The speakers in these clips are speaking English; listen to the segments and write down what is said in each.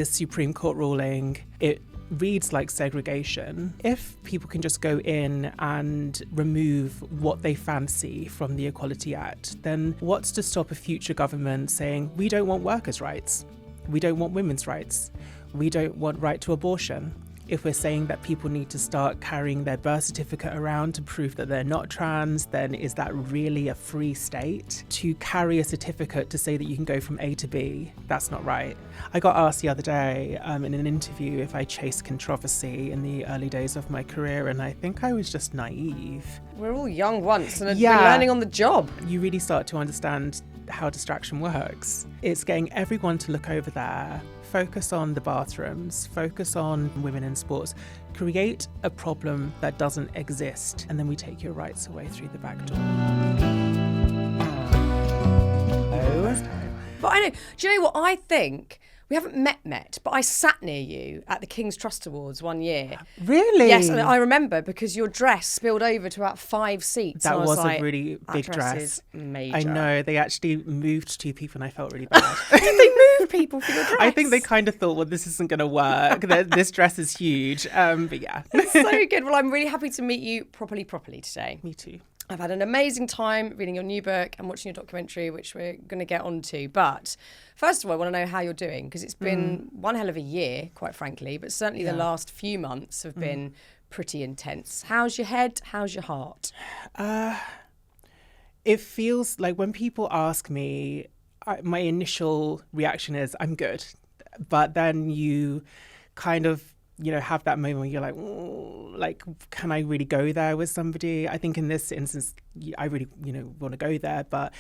this Supreme Court ruling, it reads like segregation. If people can just go in and remove what they fancy from the Equality Act, then what's to stop a future government saying, we don't want workers' rights, we don't want women's rights, we don't want right to abortion? If we're saying that people need to start carrying their birth certificate around to prove that they're not trans, then is that really a free state? To carry a certificate to say that you can go from A to B, that's not right. I got asked the other day in an interview if I chased controversy in the early days of my career, and I think I was just naive. We're all young once and we're learning on the job. You really start to understand how distraction works. It's getting everyone to look over there, focus on the bathrooms, focus on women in sports, create a problem that doesn't exist, and then we take your rights away through the back door. But I know, do you know what I think? We haven't met, but I sat near you at the King's Trust Awards one year. Really? Yes, and I remember because your dress spilled over to about 5 seats. That was like, a really big dress. Is major. I know, they actually moved 2 people and I felt really bad. Did they move people for your dress? I think they kind of thought, well, this isn't going to work. This dress is huge. But yeah. It's so good. Well, I'm really happy to meet you properly today. Me too. I've had an amazing time reading your new book and watching your documentary, which we're going to get onto. But first of all, I want to know how you're doing, because it's been one hell of a year, quite frankly, but certainly the last few months have been pretty intense. How's your head? How's your heart? It feels like when people ask me, my initial reaction is, I'm good. But then you kind of have that moment where you're like, can I really go there with somebody? I think in this instance, I really, want to go there, but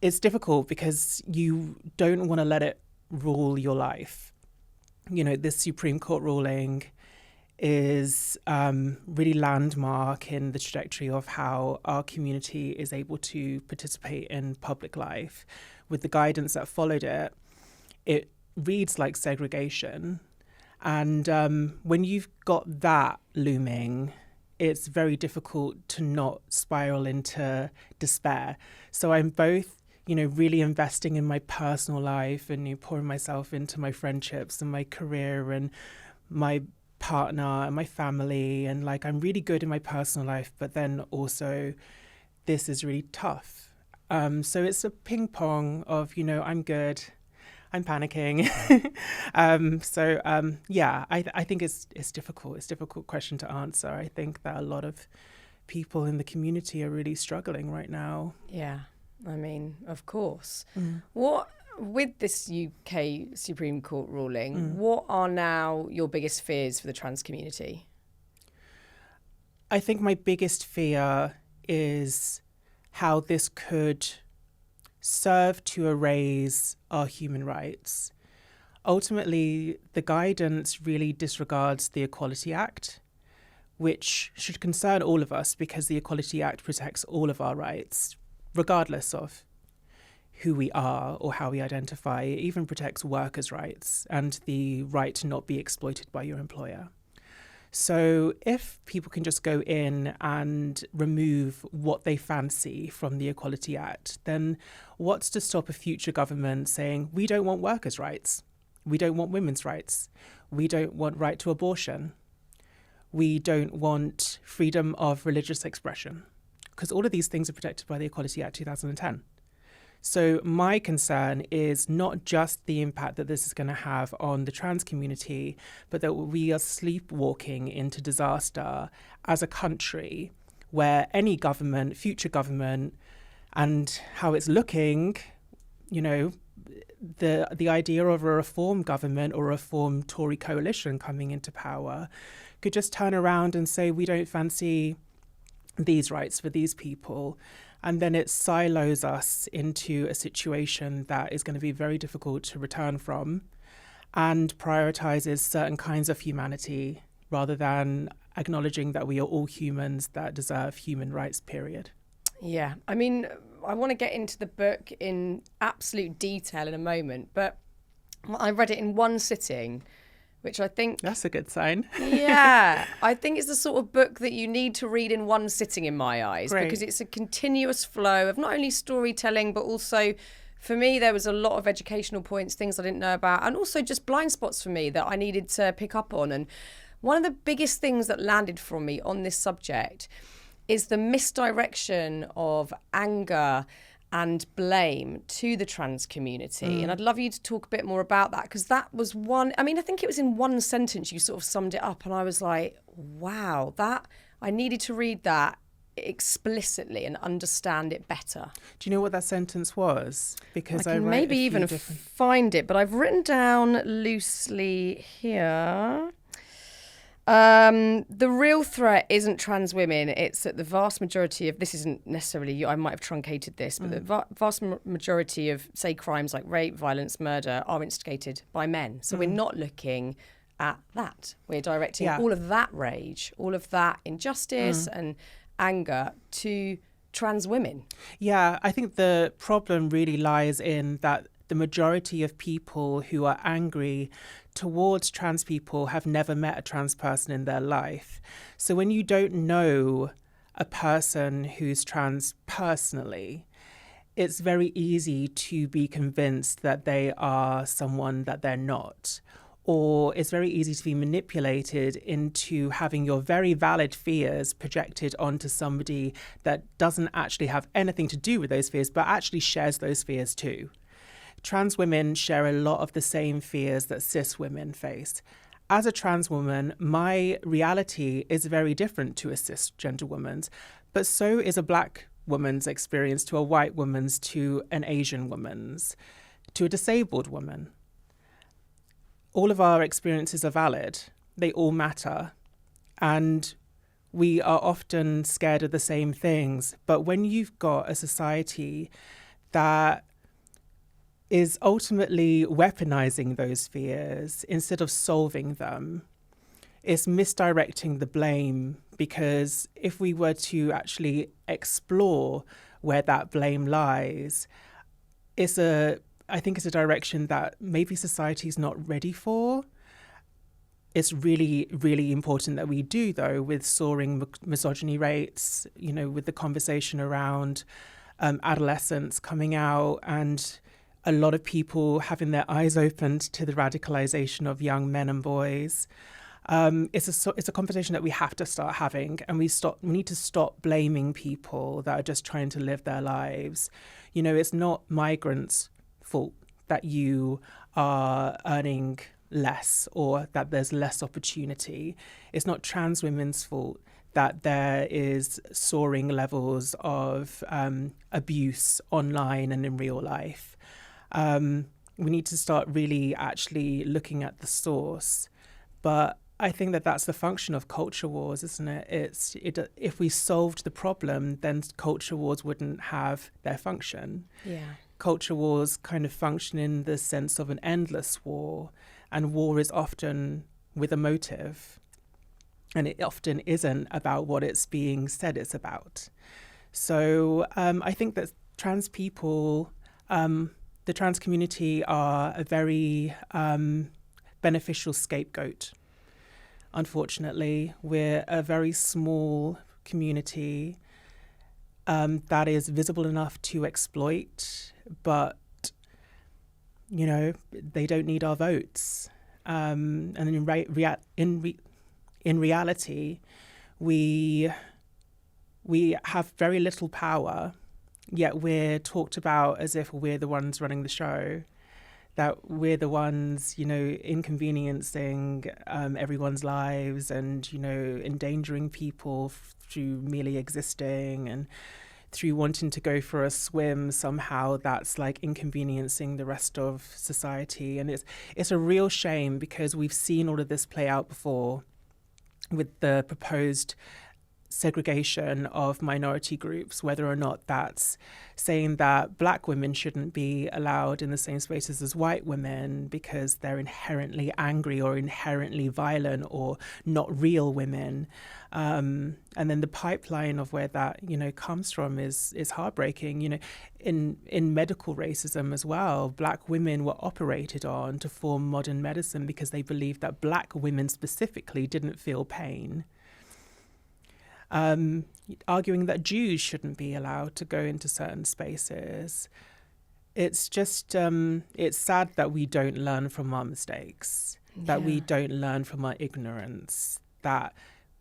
it's difficult because you don't want to let it rule your life. This Supreme Court ruling is really landmark in the trajectory of how our community is able to participate in public life. With the guidance that followed it, it reads like segregation. And when you've got that looming, it's very difficult to not spiral into despair. So I'm both, really investing in my personal life and pouring myself into my friendships and my career and my partner and my family. And I'm really good in my personal life, but then also this is really tough. So it's a ping pong of, I'm good, I'm panicking. I think it's difficult. It's a difficult question to answer. I think that a lot of people in the community are really struggling right now. Yeah, I mean, of course. What, with this UK Supreme Court ruling, what are now your biggest fears for the trans community? I think my biggest fear is how this could serve to erase our human rights. Ultimately, the guidance really disregards the Equality Act, which should concern all of us because the Equality Act protects all of our rights, regardless of who we are or how we identify. It even protects workers' rights and the right to not be exploited by your employer. So if people can just go in and remove what they fancy from the Equality Act, then what's to stop a future government saying, we don't want workers' rights, we don't want women's rights, we don't want right to abortion, we don't want freedom of religious expression, because all of these things are protected by the Equality Act 2010. So my concern is not just the impact that this is going to have on the trans community, but that we are sleepwalking into disaster as a country where any government, future government, and how it's looking, the idea of a reform government or a reform Tory coalition coming into power could just turn around and say, we don't fancy these rights for these people. And then it silos us into a situation that is going to be very difficult to return from and prioritizes certain kinds of humanity rather than acknowledging that we are all humans that deserve human rights, period. Yeah, I mean, I want to get into the book in absolute detail in a moment, but I read it in one sitting, which I think... That's a good sign. Yeah, I think it's the sort of book that you need to read in one sitting in my eyes. Great. Because it's a continuous flow of not only storytelling, but also for me, there was a lot of educational points, things I didn't know about, and also just blind spots for me that I needed to pick up on. And one of the biggest things that landed from me on this subject is the misdirection of anger and blame to the trans community. And I'd love you to talk a bit more about that, because that was one, I mean, I think it was in one sentence you sort of summed it up, and I was like, wow, that, I needed to read that explicitly and understand it better. Do you know what that sentence was? Because I can maybe even find it, but I've written down loosely here. The real threat isn't trans women. It's that the vast majority of, this isn't necessarily, I might have truncated this, but the vast majority of, say, crimes like rape, violence, murder are instigated by men. So we're not looking at that. We're directing all of that rage, all of that injustice and anger to trans women. Yeah, I think the problem really lies in that the majority of people who are angry towards trans people have never met a trans person in their life. So when you don't know a person who's trans personally, it's very easy to be convinced that they are someone that they're not. Or it's very easy to be manipulated into having your very valid fears projected onto somebody that doesn't actually have anything to do with those fears, but actually shares those fears too. Trans women share a lot of the same fears that cis women face. As a trans woman, my reality is very different to a cisgender woman's, but so is a black woman's experience to a white woman's, to an Asian woman's, to a disabled woman. All of our experiences are valid. They all matter. And we are often scared of the same things. But when you've got a society that is ultimately weaponizing those fears instead of solving them, it's misdirecting the blame, because if we were to actually explore where that blame lies, I think it's a direction that maybe society's not ready for. It's really, really important that we do, though, with soaring misogyny rates, you know, with the conversation around adolescents coming out and a lot of people having their eyes opened to the radicalization of young men and boys. It's a conversation that we have to start having, and we need to stop blaming people that are just trying to live their lives. You know, it's not migrants' fault that you are earning less or that there's less opportunity. It's not trans women's fault that there is soaring levels of abuse online and in real life. We need to start really actually looking at the source. But I think that that's the function of culture wars, isn't it? If we solved the problem, then culture wars wouldn't have their function. Yeah. Culture wars kind of function in the sense of an endless war, and war is often with a motive. And it often isn't about what it's being said it's about. So I think that trans people, the trans community, are a very beneficial scapegoat. Unfortunately, we're a very small community that is visible enough to exploit, but, you know, they don't need our votes. And in reality, we have very little power, yet we're talked about as if we're the ones running the show, that we're the ones, you know, inconveniencing everyone's lives and, you know, endangering people through merely existing, and through wanting to go for a swim, somehow that's like inconveniencing the rest of society. And it's a real shame, because we've seen all of this play out before with the proposed segregation of minority groups, whether or not that's saying that black women shouldn't be allowed in the same spaces as white women because they're inherently angry or inherently violent or not real women. And then the pipeline of where that, you know, comes from is heartbreaking. You know, in medical racism as well, black women were operated on to form modern medicine because they believed that black women specifically didn't feel pain. Arguing that Jews shouldn't be allowed to go into certain spaces. it's just, it's sad that we don't learn from our mistakes, that we don't learn from our ignorance, that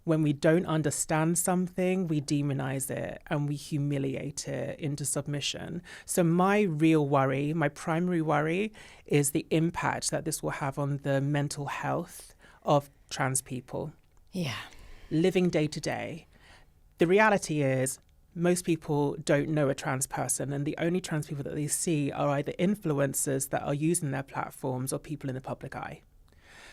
when we don't understand something, we demonize it and we humiliate it into submission. So my real worry, my primary worry, is the impact that this will have on the mental health of trans people. Yeah. Living day to day. The reality is most people don't know a trans person, and the only trans people that they see are either influencers that are using their platforms or people in the public eye.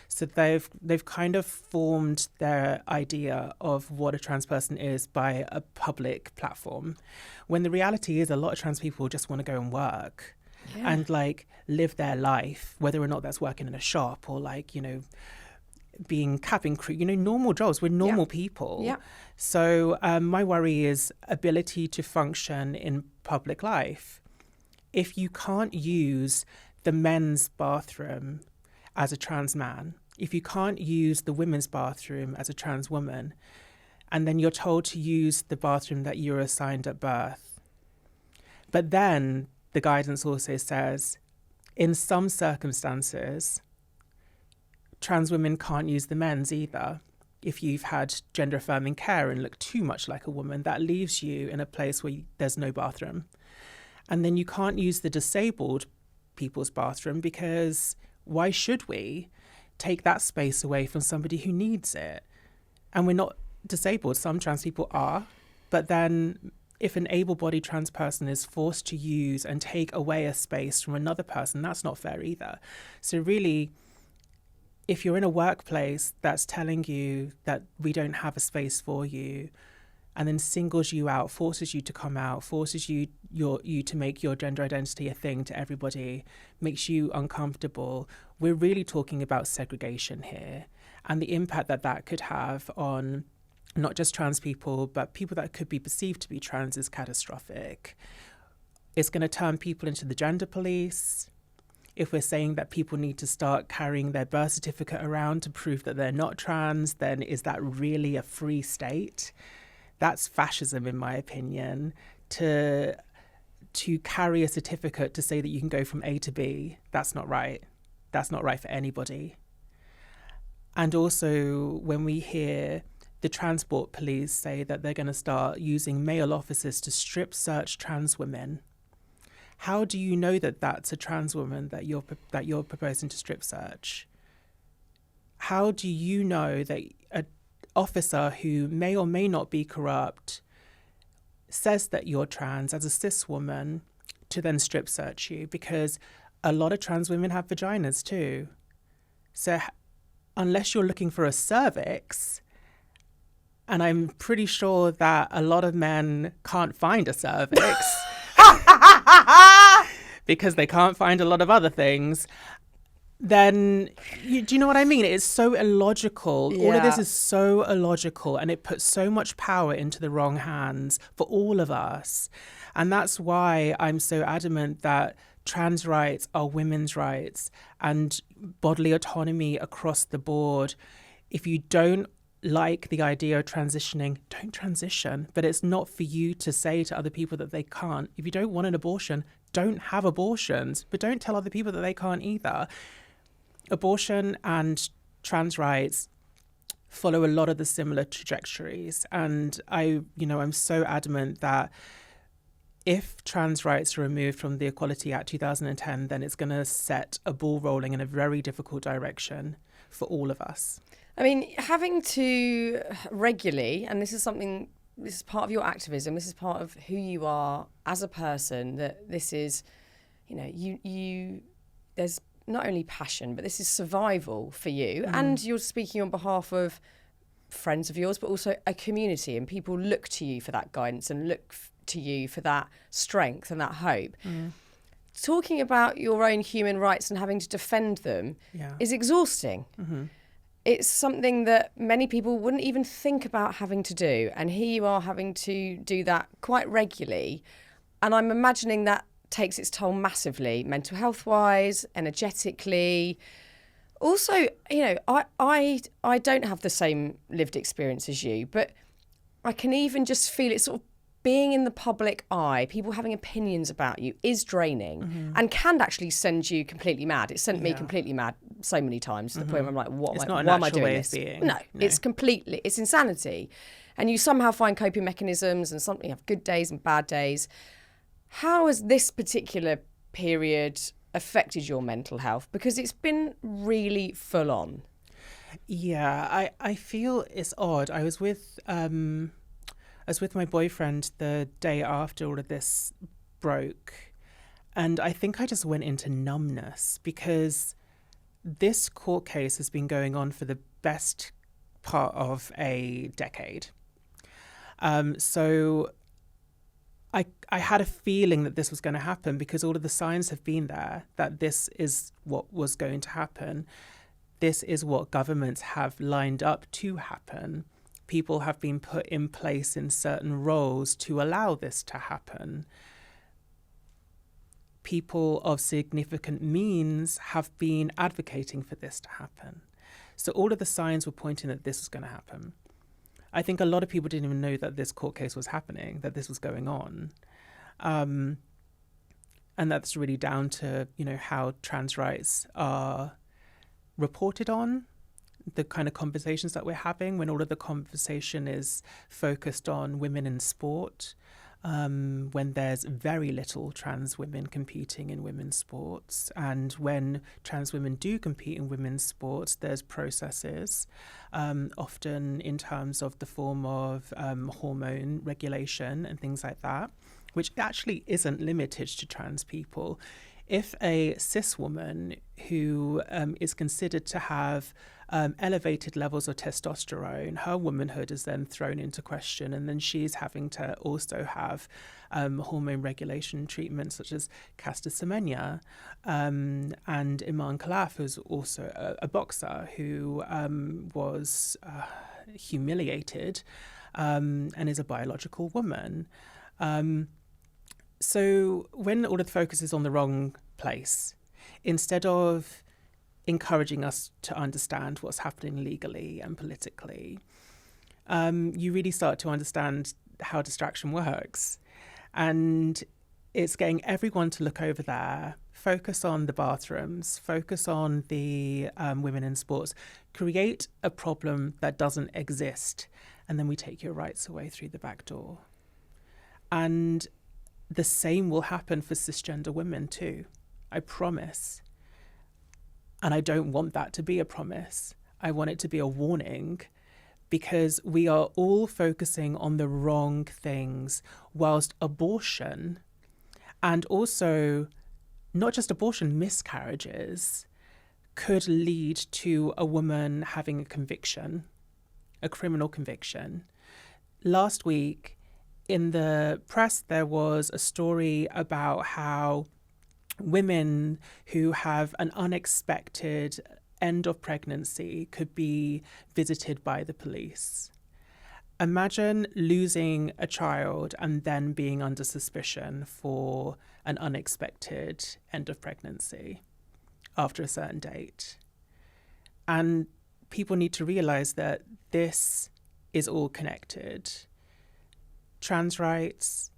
So they've kind of formed their idea of what a trans person is by a public platform, when the reality is a lot of trans people just want to go and work and like live their life, whether or not that's working in a shop or like, you know, being cabin crew, you know, normal jobs. We're normal people. Yeah. So my worry is ability to function in public life. If you can't use the men's bathroom as a trans man, if you can't use the women's bathroom as a trans woman, and then you're told to use the bathroom that you were assigned at birth. But then the guidance also says, in some circumstances, trans women can't use the men's either. If you've had gender affirming care and look too much like a woman, that leaves you in a place where there's no bathroom. And then you can't use the disabled people's bathroom because why should we take that space away from somebody who needs it? And we're not disabled. Some trans people are. But then if an able-bodied trans person is forced to use and take away a space from another person, that's not fair either. So really, if you're in a workplace that's telling you that we don't have a space for you, and then singles you out, forces you to come out, forces you to make your gender identity a thing to everybody, makes you uncomfortable, we're really talking about segregation here. And the impact that that could have on not just trans people, but people that could be perceived to be trans is catastrophic. It's going to turn people into the gender police. If we're saying that people need to start carrying their birth certificate around to prove that they're not trans, then is that really a free state? That's fascism, in my opinion. To carry a certificate to say that you can go from A to B, that's not right. That's not right for anybody. And also, when we hear the transport police say that they're going to start using male officers to strip search trans women, how do you know that that's a trans woman that you're proposing to strip search? How do you know that an officer who may or may not be corrupt says that you're trans as a cis woman to then strip search you? Because a lot of trans women have vaginas too. So unless you're looking for a cervix, and I'm pretty sure that a lot of men can't find a cervix because they can't find a lot of other things, then do you know what I mean? It's so illogical. Yeah. All of this is so illogical, and it puts so much power into the wrong hands for all of us. And that's why I'm so adamant that trans rights are women's rights and bodily autonomy across the board. If you don't like the idea of transitioning, don't transition. But it's not for you to say to other people that they can't. If you don't want an abortion, don't have abortions, but don't tell other people that they can't either. Abortion and trans rights follow a lot of the similar trajectories. And I'm so adamant that if trans rights are removed from the Equality Act 2010, then it's going to set a ball rolling in a very difficult direction for all of us. I mean, having to regularly, and this is part of your activism, this is part of who you are as a person, that this is, there's not only passion, but this is survival for you. And you're speaking on behalf of friends of yours, but also a community, and people look to you for that guidance and look to you for that strength and that hope. Talking about your own human rights and having to defend them is exhausting. It's something that many people wouldn't even think about having to do. And here you are having to do that quite regularly. And I'm imagining that takes its toll massively, mental health wise, energetically. Also, I don't have the same lived experience as you, but I can even just feel it sort of being in the public eye, people having opinions about you is draining and can actually send you completely mad. It sent me completely mad so many times to the point where I'm like, why am I doing this? No, it's insanity. And you somehow find coping mechanisms and something, you have good days and bad days. How has this particular period affected your mental health? Because it's been really full on. Yeah, I feel it's odd. I was with my boyfriend the day after all of this broke, and I think I just went into numbness because this court case has been going on for the best part of a decade. So I had a feeling that this was going to happen because all of the signs have been there that this is what was going to happen. This is what governments have lined up to happen. People have been put in place in certain roles to allow this to happen. People of significant means have been advocating for this to happen. So all of the signs were pointing that this was going to happen. I think a lot of people didn't even know that this court case was happening, that this was going on. And that's really down to, how trans rights are reported on, the kind of conversations that we're having when all of the conversation is focused on women in sport, when there's very little trans women competing in women's sports. And when trans women do compete in women's sports, there's processes, often in terms of the form of hormone regulation and things like that, which actually isn't limited to trans people. If a cis woman who is considered to have elevated levels of testosterone, her womanhood is then thrown into question, and then she's having to also have hormone regulation treatments such as Caster Semenya. And Iman Khalaf, who's also a boxer who was humiliated and is a biological woman. So when all of the focus is on the wrong place, instead of encouraging us to understand what's happening legally and politically, you really start to understand how distraction works. And it's getting everyone to look over there, focus on the bathrooms, focus on the women in sports, create a problem that doesn't exist, and then we take your rights away through the back door. And the same will happen for cisgender women too, I promise. And I don't want that to be a promise. I want it to be a warning, because we are all focusing on the wrong things, whilst abortion, and also not just abortion, miscarriages, could lead to a woman having a conviction, a criminal conviction. Last week, in the press, there was a story about how women who have an unexpected end of pregnancy could be visited by the police. Imagine losing a child and then being under suspicion for an unexpected end of pregnancy after a certain date. And people need to realize that this is all connected. Trans rights,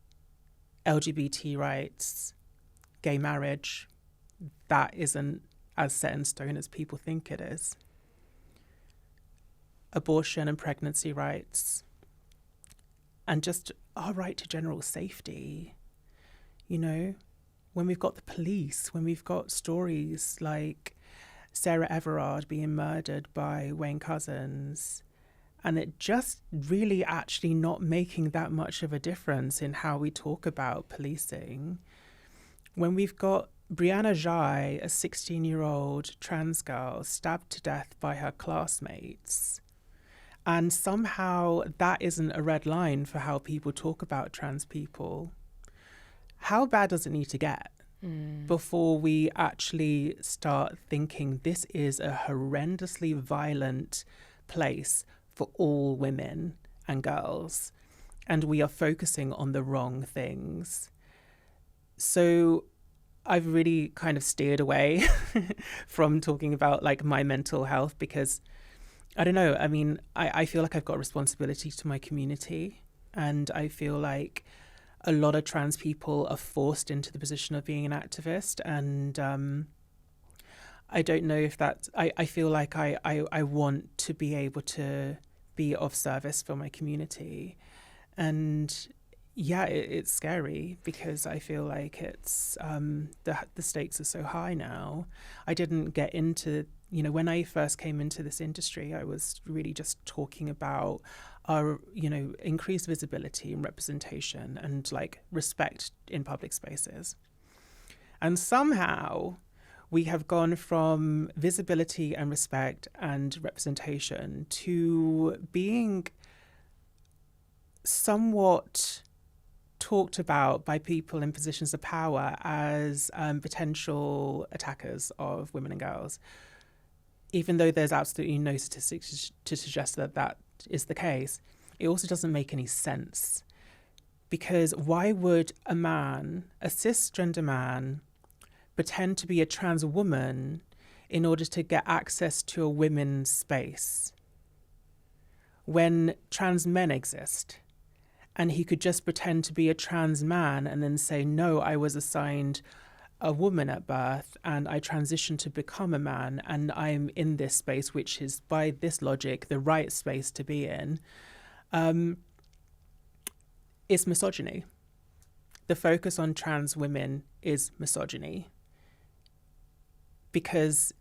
LGBT rights, gay marriage, that isn't as set in stone as people think it is. Abortion and pregnancy rights, and just our right to general safety. When we've got the police, when we've got stories like Sarah Everard being murdered by Wayne Couzens, and it just really actually not making that much of a difference in how we talk about policing. When we've got Brianna Ghey, a 16-year-old trans girl, stabbed to death by her classmates, and somehow that isn't a red line for how people talk about trans people. How bad does it need to get before we actually start thinking this is a horrendously violent place for all women and girls, and we are focusing on the wrong things? So I've really kind of steered away from talking about like my mental health, because I don't know, I mean, I feel like I've got a responsibility to my community, And I feel like a lot of trans people are forced into the position of being an activist. And I don't know if that's, I feel like I want to be able to be of service for my community. And yeah, it's scary because I feel like it's, the stakes are so high now. I didn't get into, when I first came into this industry, I was really just talking about our, increased visibility and representation and like respect in public spaces. And somehow we have gone from visibility and respect and representation to being somewhat talked about by people in positions of power as potential attackers of women and girls, even though there's absolutely no statistics to suggest that that is the case. It also doesn't make any sense, because why would a man, a cisgender man, pretend to be a trans woman in order to get access to a women's space when trans men exist? And he could just pretend to be a trans man and then say, no, I was assigned a woman at birth and I transitioned to become a man and I'm in this space, which is by this logic, the right space to be in. It's misogyny. The focus on trans women is misogyny because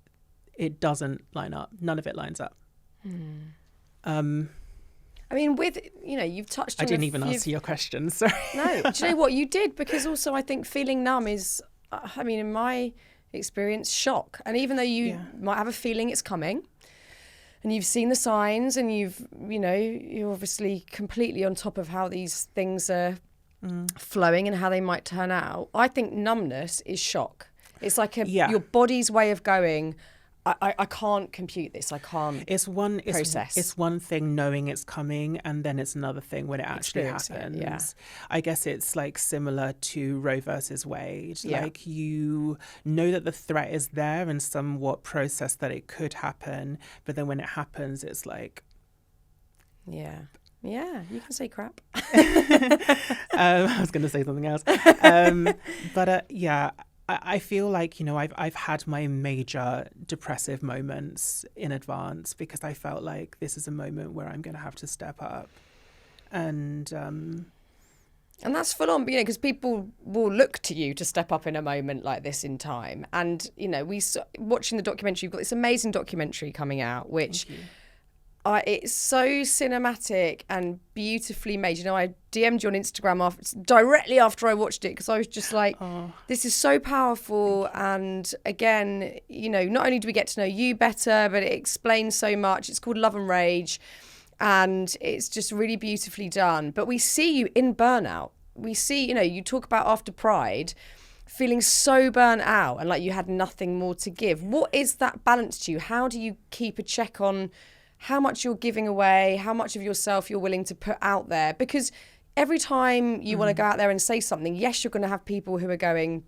it doesn't line up. None of it lines up. I mean, with, you've touched on... I didn't even answer your question, sorry. No, do you know what? You did, because also I think feeling numb is, in my experience, shock. And even though you might have a feeling it's coming and you've seen the signs and you're obviously completely on top of how these things are flowing and how they might turn out, I think numbness is shock. It's like your body's way of going, I can't compute this. I can't process. It's one thing knowing it's coming, and then it's another thing when it actually happens. I guess it's like similar to Roe versus Wade. Like you know that the threat is there and somewhat process that it could happen, but then when it happens, it's like... Yeah, you can say crap. I was going to say something else. I feel like, I've had my major depressive moments in advance because I felt like this is a moment where I'm going to have to step up. And that's full on, because people will look to you to step up in a moment like this in time. And, watching the documentary, you've got this amazing documentary coming out, which... it's so cinematic and beautifully made. I DM'd you on Instagram directly after I watched it because I was just like, this is so powerful. And again, not only do we get to know you better, but it explains so much. It's called Love and Rage, and it's just really beautifully done. But we see you in burnout. We see, you talk about after Pride, feeling so burnt out and like you had nothing more to give. What is that balance to you? How do you keep a check on how much you're giving away, how much of yourself you're willing to put out there? Because every time you want to go out there and say something, yes, you're going to have people who are going,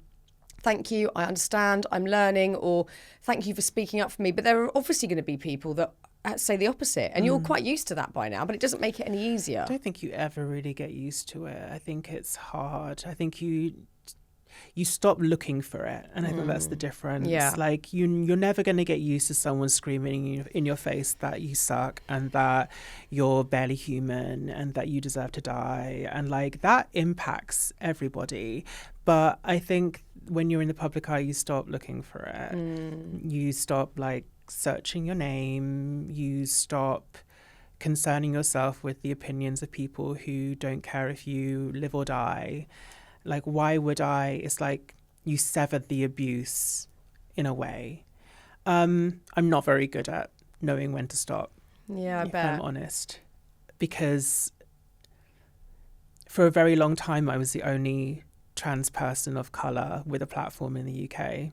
thank you, I understand, I'm learning, or thank you for speaking up for me. But there are obviously going to be people that say the opposite. And you're quite used to that by now, but it doesn't make it any easier. I don't think you ever really get used to it. I think it's hard. I think you stop looking for it, and I think that's the difference. Like you're never going to get used to someone screaming in your face that you suck and that you're barely human and that you deserve to die, and like that impacts everybody. But I think when you're in the public eye, you stop looking for it. You stop like searching your name. You stop concerning yourself with the opinions of people who don't care if you live or die. Like, why would I? It's like you severed the abuse in a way. I'm not very good at knowing when to stop. Yeah, I bet. If I'm honest. Because for a very long time, I was the only trans person of colour with a platform in the UK.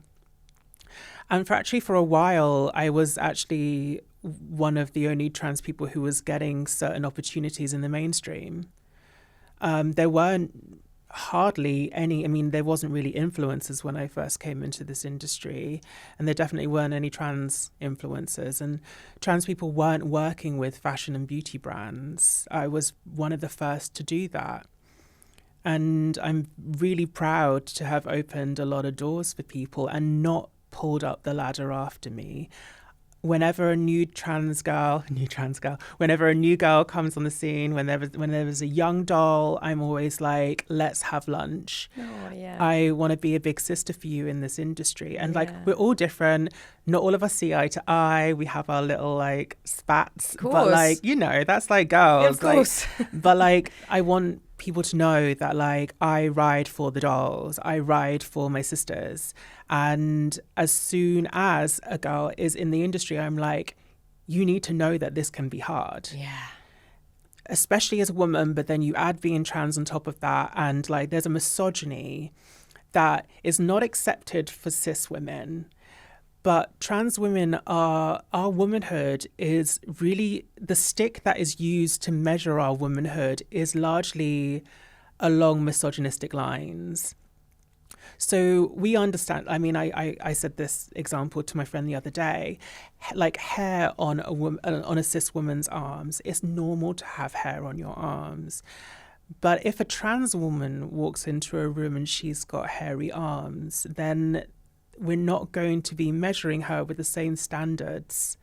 And for a while, I was actually one of the only trans people who was getting certain opportunities in the mainstream. There weren't hardly any, I mean, there wasn't really influencers when I first came into this industry, and there definitely weren't any trans influencers, and trans people weren't working with fashion and beauty brands. I was one of the first to do that. And I'm really proud to have opened a lot of doors for people and not pulled up the ladder after me. Whenever a new whenever a new girl comes on the scene, when there's a young doll, I'm always like, let's have lunch. Oh, yeah. I want to be a big sister for you in this industry. And like, we're all different. Not all of us see eye to eye. We have our little like spats. But like, you know, that's like girls. Yeah, of course. Like, but like, I want people to know that like I ride for the dolls, I ride for my sisters. And as soon as a girl is in the industry, I'm like, you need to know that this can be hard. Yeah. Especially as a woman, but then you add being trans on top of that, and like there's a misogyny that is not accepted for cis women. But trans women our womanhood is really, the stick that is used to measure our womanhood is largely along misogynistic lines. So we understand, I mean, I said this example to my friend the other day, like hair on a cis woman's arms, it's normal to have hair on your arms. But if a trans woman walks into a room and she's got hairy arms, then we're not going to be measuring her with the same standards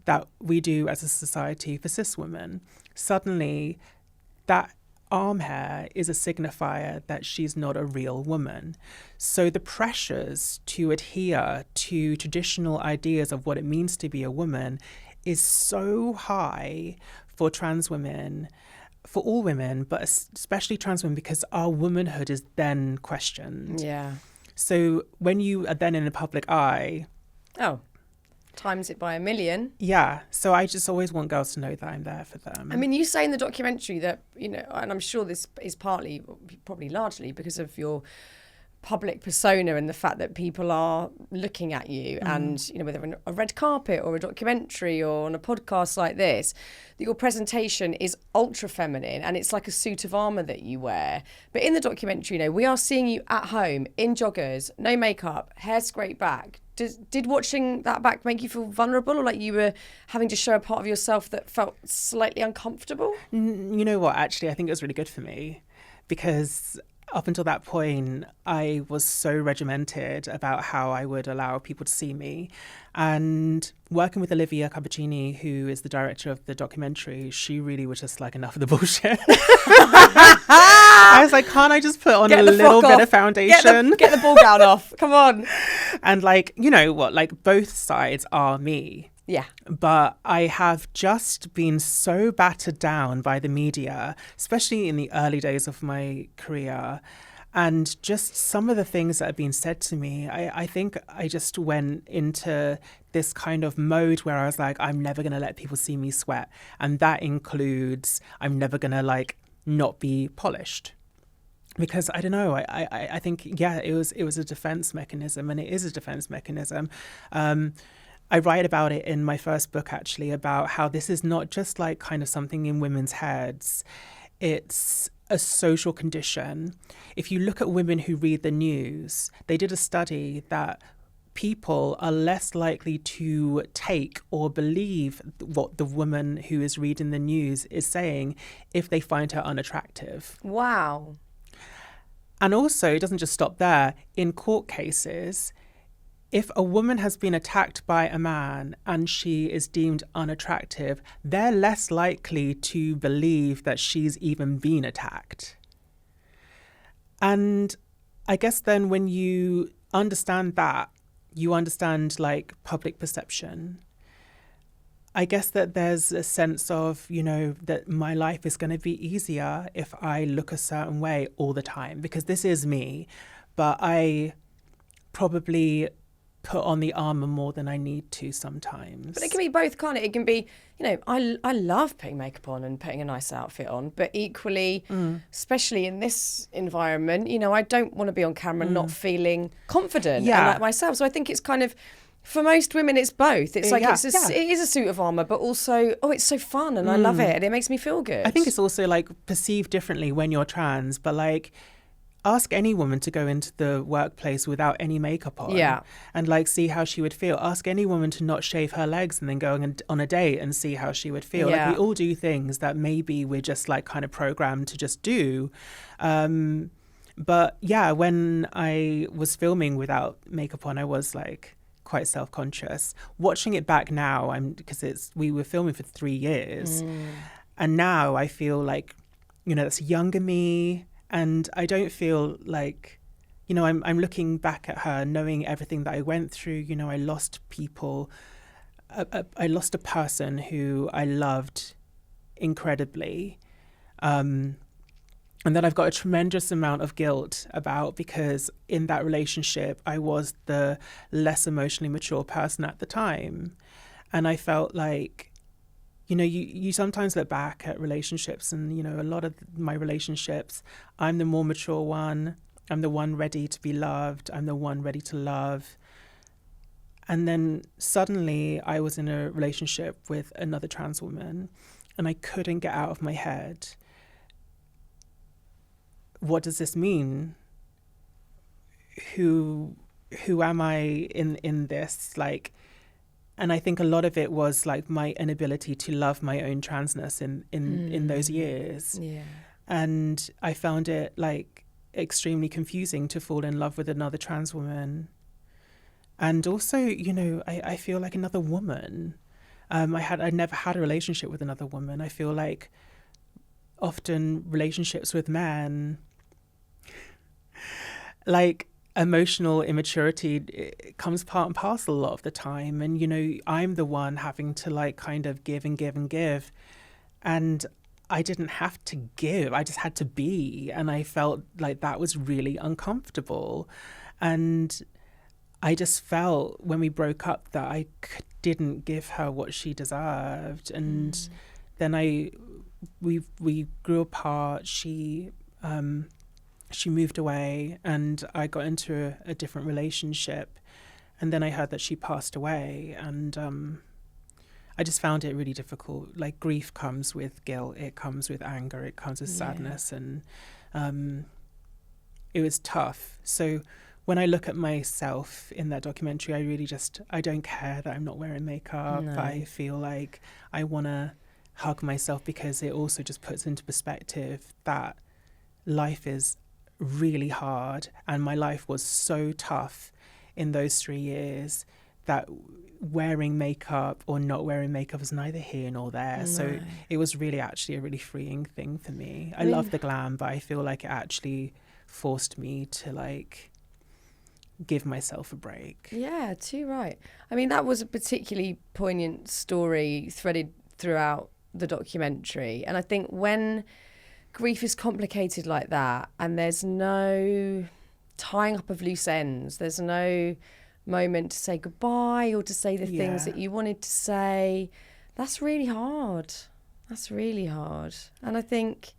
that we do as a society for cis women. Suddenly, that arm hair is a signifier that she's not a real woman. So the pressures to adhere to traditional ideas of what it means to be a woman is so high for trans women, for all women, but especially trans women, because our womanhood is then questioned. Yeah. So when you are then in the public eye... Oh, times it by a million. Yeah. So I just always want girls to know that I'm there for them. I mean, you say in the documentary that, you know, and I'm sure this is partly, probably largely, because of your public persona and the fact that people are looking at you and, you know, whether on a red carpet or a documentary or on a podcast like this, that your presentation is ultra feminine and it's like a suit of armour that you wear. But in the documentary, you know, we are seeing you at home in joggers, no makeup, hair scraped back. Did watching that back make you feel vulnerable, or like you were having to show a part of yourself that felt slightly uncomfortable? You know what, actually, I think it was really good for me, because up until that point, I was so regimented about how I would allow people to see me. And working with Olivia Cappuccini, who is the director of the documentary, she really was just like, enough of the bullshit. I was like, can't I just put on a little bit of foundation? Get the ball gown off. Come on. And like, you know what, like both sides are me. Yeah. But I have just been so battered down by the media, especially in the early days of my career. And just some of the things that have been said to me, I think I just went into this kind of mode where I was like, I'm never going to let people see me sweat. And that includes, I'm never going to like not be polished. Because I don't know, I think, yeah, it was a defense mechanism, and it is a defense mechanism. I write about it in my first book, actually, about how this is not just like kind of something in women's heads. It's a social condition. If you look at women who read the news, they did a study that people are less likely to take or believe what the woman who is reading the news is saying if they find her unattractive. Wow. And also, it doesn't just stop there. In court cases, if a woman has been attacked by a man and she is deemed unattractive, they're less likely to believe that she's even been attacked. And I guess then when you understand that, you understand like public perception. I guess that there's a sense of, you know, that my life is going to be easier if I look a certain way all the time, because this is me, but I probably put on the armour more than I need to sometimes. But it can be both, can't it? It can be, you know, I love putting makeup on and putting a nice outfit on, but equally, especially in this environment, you know, I don't want to be on camera not feeling confident and like myself. So I think it's kind of, for most women, it's both. It's like, it is a suit of armour, but also, oh, it's so fun and I love it and it makes me feel good. I think it's also like perceived differently when you're trans, but like, ask any woman to go into the workplace without any makeup on, and like see how she would feel. Ask any woman to not shave her legs and then go on a date and see how she would feel. Like, we all do things that maybe we're just like kind of programmed to just do. But yeah, when I was filming without makeup on, I was like quite self-conscious. Watching it back now, because we were filming for 3 years, and now I feel like, you know, that's younger me. And I don't feel like, you know, I'm looking back at her, knowing everything that I went through. You know, I lost people. I lost a person who I loved incredibly. And then I've got a tremendous amount of guilt about, because in that relationship, I was the less emotionally mature person at the time. And I felt like, you know, you sometimes look back at relationships, and, you know, a lot of my relationships, I'm the more mature one. I'm the one ready to be loved. I'm the one ready to love. And then suddenly I was in a relationship with another trans woman, and I couldn't get out of my head, what does this mean? Who am I in this? Like, and I think a lot of it was like my inability to love my own transness in those years. Yeah. And I found it like extremely confusing to fall in love with another trans woman. And also, you know, I feel like another woman. I never had a relationship with another woman. I feel like often relationships with men, like, emotional immaturity, it comes part and parcel a lot of the time. And, you know, I'm the one having to like kind of give and give and give. And I didn't have to give, I just had to be. And I felt like that was really uncomfortable. And I just felt when we broke up that I didn't give her what she deserved. And then we grew apart. She moved away, and I got into a different relationship. And then I heard that she passed away, and I just found it really difficult. Like, grief comes with guilt, it comes with anger, it comes with sadness, and it was tough. So when I look at myself in that documentary, I don't care that I'm not wearing makeup. No. I feel like I want to hug myself, because it also just puts into perspective that life is really hard, and my life was so tough in those 3 years that wearing makeup or not wearing makeup is neither here nor there. No. So it was really actually a really freeing thing for me. I love the glam, but I feel like it actually forced me to like give myself a break. Yeah, too right. I mean, that was a particularly poignant story threaded throughout the documentary. And I think when grief is complicated like that, and there's no tying up of loose ends, there's no moment to say goodbye or to say the things that you wanted to say, that's really hard. That's really hard. And I think,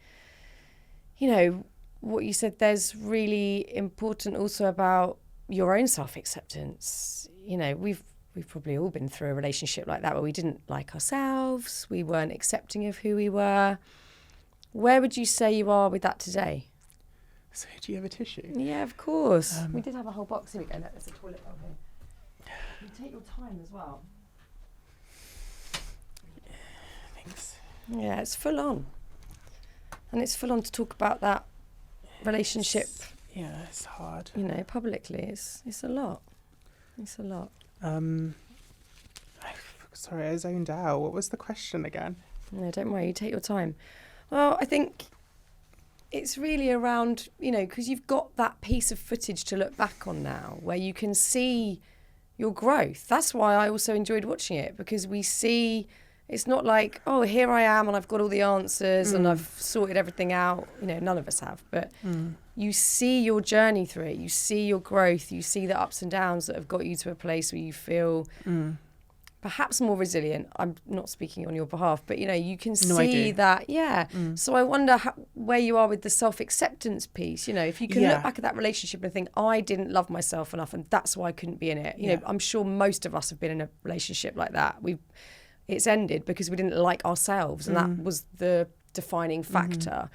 you know, what you said there's really important also about your own self-acceptance. You know, we've probably all been through a relationship like that where we didn't like ourselves, we weren't accepting of who we were. Where would you say you are with that today? So, do you have a tissue? Yeah, of course. We did have a whole box. Here we go. Look, there's a toilet bowl here. You take your time as well. Thanks. Yeah, it's full on. And it's full on to talk about that relationship. It's hard. You know, publicly. It's a lot. It's a lot. Sorry, I zoned out. What was the question again? No, don't worry. You take your time. Well, I think it's really around, you know, because you've got that piece of footage to look back on now where you can see your growth. That's why I also enjoyed watching it, because we see, it's not like, oh, here I am and I've got all the answers and I've sorted everything out. You know, none of us have. But you see your journey through it. You see your growth. You see the ups and downs that have got you to a place where you feel perhaps more resilient. I'm not speaking on your behalf, but, you know, you can see that, So I wonder where you are with the self-acceptance piece. You know, if you can look back at that relationship and think, I didn't love myself enough and that's why I couldn't be in it. You know, I'm sure most of us have been in a relationship like that. It's ended because we didn't like ourselves, and that was the defining factor.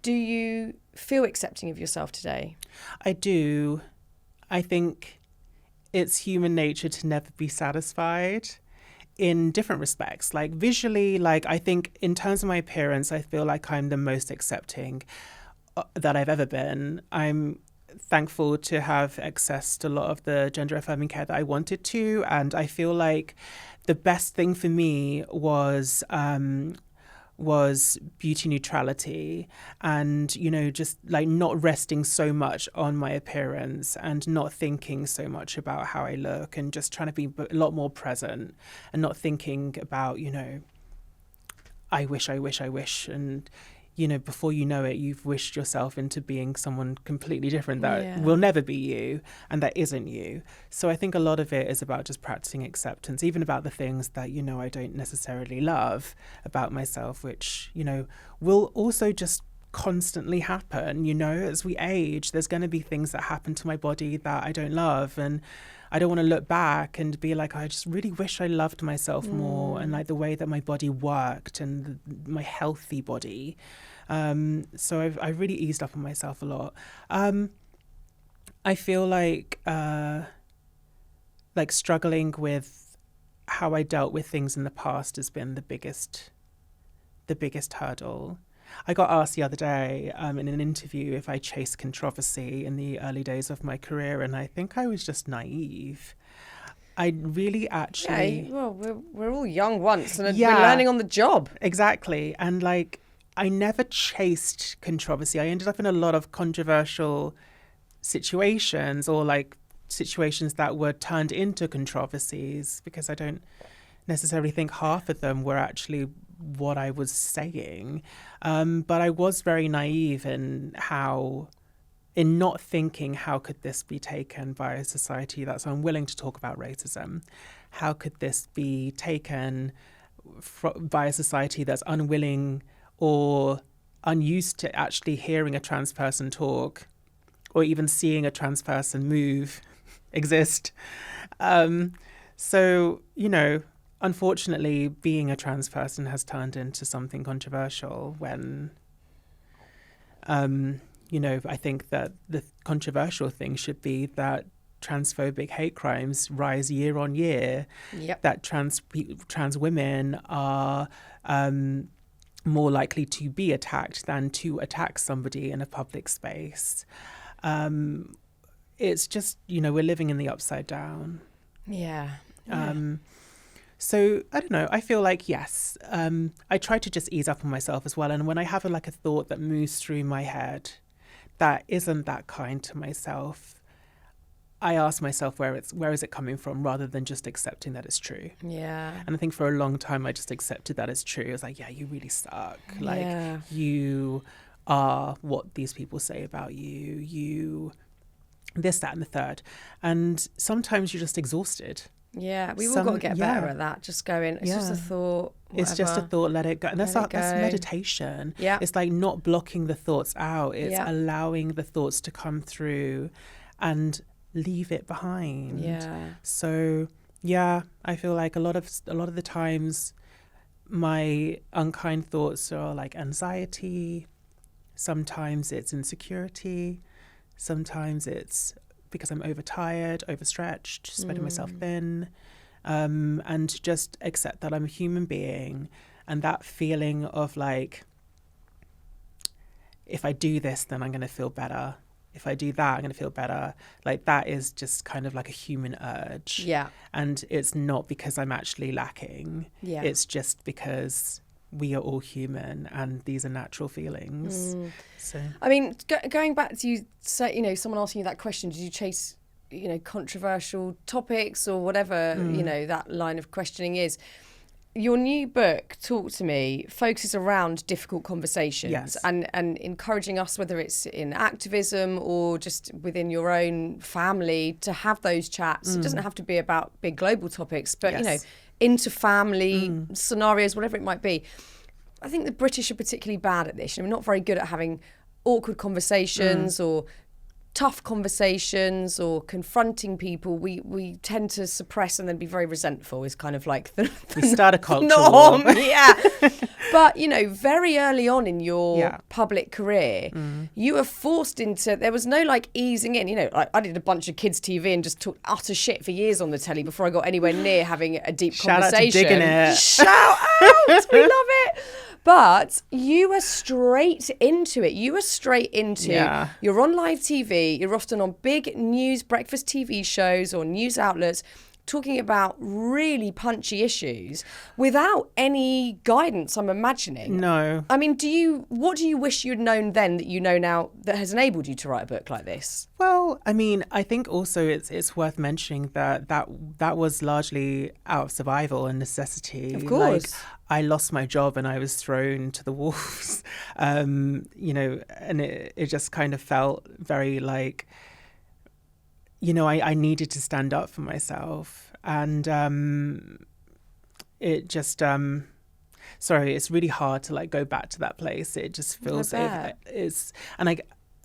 Do you feel accepting of yourself today? I do. I think it's human nature to never be satisfied in different respects. Like visually, like I think in terms of my appearance, I feel like I'm the most accepting that I've ever been. I'm thankful to have accessed a lot of the gender affirming care that I wanted to. And I feel like the best thing for me was beauty neutrality and, you know, just like not resting so much on my appearance and not thinking so much about how I look and just trying to be a lot more present and not thinking about, you know, I wish. And, you know, before you know it, you've wished yourself into being someone completely different that will never be you and that isn't you. So I think a lot of it is about just practicing acceptance, even about the things that, you know, I don't necessarily love about myself, which, you know, will also just constantly happen. You know, as we age, there's going to be things that happen to my body that I don't love. And I don't want to look back and be like, I just really wish I loved myself more and like the way that my body worked and my healthy body. So I've really eased up on myself a lot. I feel like struggling with how I dealt with things in the past has been the biggest hurdle. I got asked the other day in an interview if I chased controversy in the early days of my career, and I think I was just naive. I really actually... Yeah, well, we're all young once, and we're learning on the job. Exactly. And like, I never chased controversy. I ended up in a lot of controversial situations or like situations that were turned into controversies because I don't necessarily think half of them were actually what I was saying. But I was very naive in not thinking how could this be taken by a society that's unwilling to talk about racism? How could this be taken by a society that's unwilling or unused to actually hearing a trans person talk or even seeing a trans person exist? So, you know, unfortunately, being a trans person has turned into something controversial when, you know, I think that the controversial thing should be that transphobic hate crimes rise year on year, that trans women are more likely to be attacked than to attack somebody in a public space. It's just, you know, we're living in the upside down. Yeah. So I don't know. I feel like, yes, I try to just ease up on myself as well. And when I have a thought that moves through my head that isn't that kind to myself, I ask myself where is it coming from rather than just accepting that it's true. Yeah. And I think for a long time I just accepted that it's true. I was like, yeah, you really suck. Like you are what these people say about you. You this, that, and the third. And sometimes you're just exhausted. Yeah, we've all got to get better at that. Just going, it's just a thought. Whatever. It's just a thought, let it go. And that's meditation. Yeah. It's like not blocking the thoughts out. It's allowing the thoughts to come through and leave it behind. Yeah. So, yeah, I feel like a lot of the times my unkind thoughts are like anxiety. Sometimes it's insecurity. Sometimes it's because I'm overtired, overstretched, spreading myself thin, and just accept that I'm a human being. And that feeling of like, if I do this, then I'm going to feel better. If I do that, I'm going to feel better. Like that is just kind of like a human urge. Yeah. And it's not because I'm actually lacking. Yeah. It's just because we are all human and these are natural feelings. So I mean, going back to someone asking you that question, did you chase controversial topics or whatever that line of questioning is? Your new book, Talk to Me, focuses around difficult conversations and encouraging us, whether it's in activism or just within your own family, to have those chats. It doesn't have to be about big global topics, but into family scenarios, whatever it might be. I think the British are particularly bad at this. We're not very good at having awkward conversations or tough conversations or confronting people, we tend to suppress and then be very resentful is kind of like the we start a culture norm. war. Yeah. But, you know, very early on in your Yeah. public career, you were forced into, there was no like easing in, you know, like I did a bunch of kids TV and just talked utter shit for years on the telly before I got anywhere near having a deep Shout out to conversation. Digging It. Shout out, we love it. But you were straight into it. You were straight into, Yeah. you're on live TV, you're often on big news breakfast TV shows or news outlets talking about really punchy issues without any guidance, I'm imagining. No. I mean, what do you wish you'd known then that you know now that has enabled you to write a book like this? Well, I mean, I think also it's worth mentioning that was largely out of survival and necessity. Of course. Like, I lost my job and I was thrown to the wolves, you know, and it just kind of felt very like, you know, I needed to stand up for myself. And it just, sorry, it's really hard to like go back to that place. It just feels, it's, and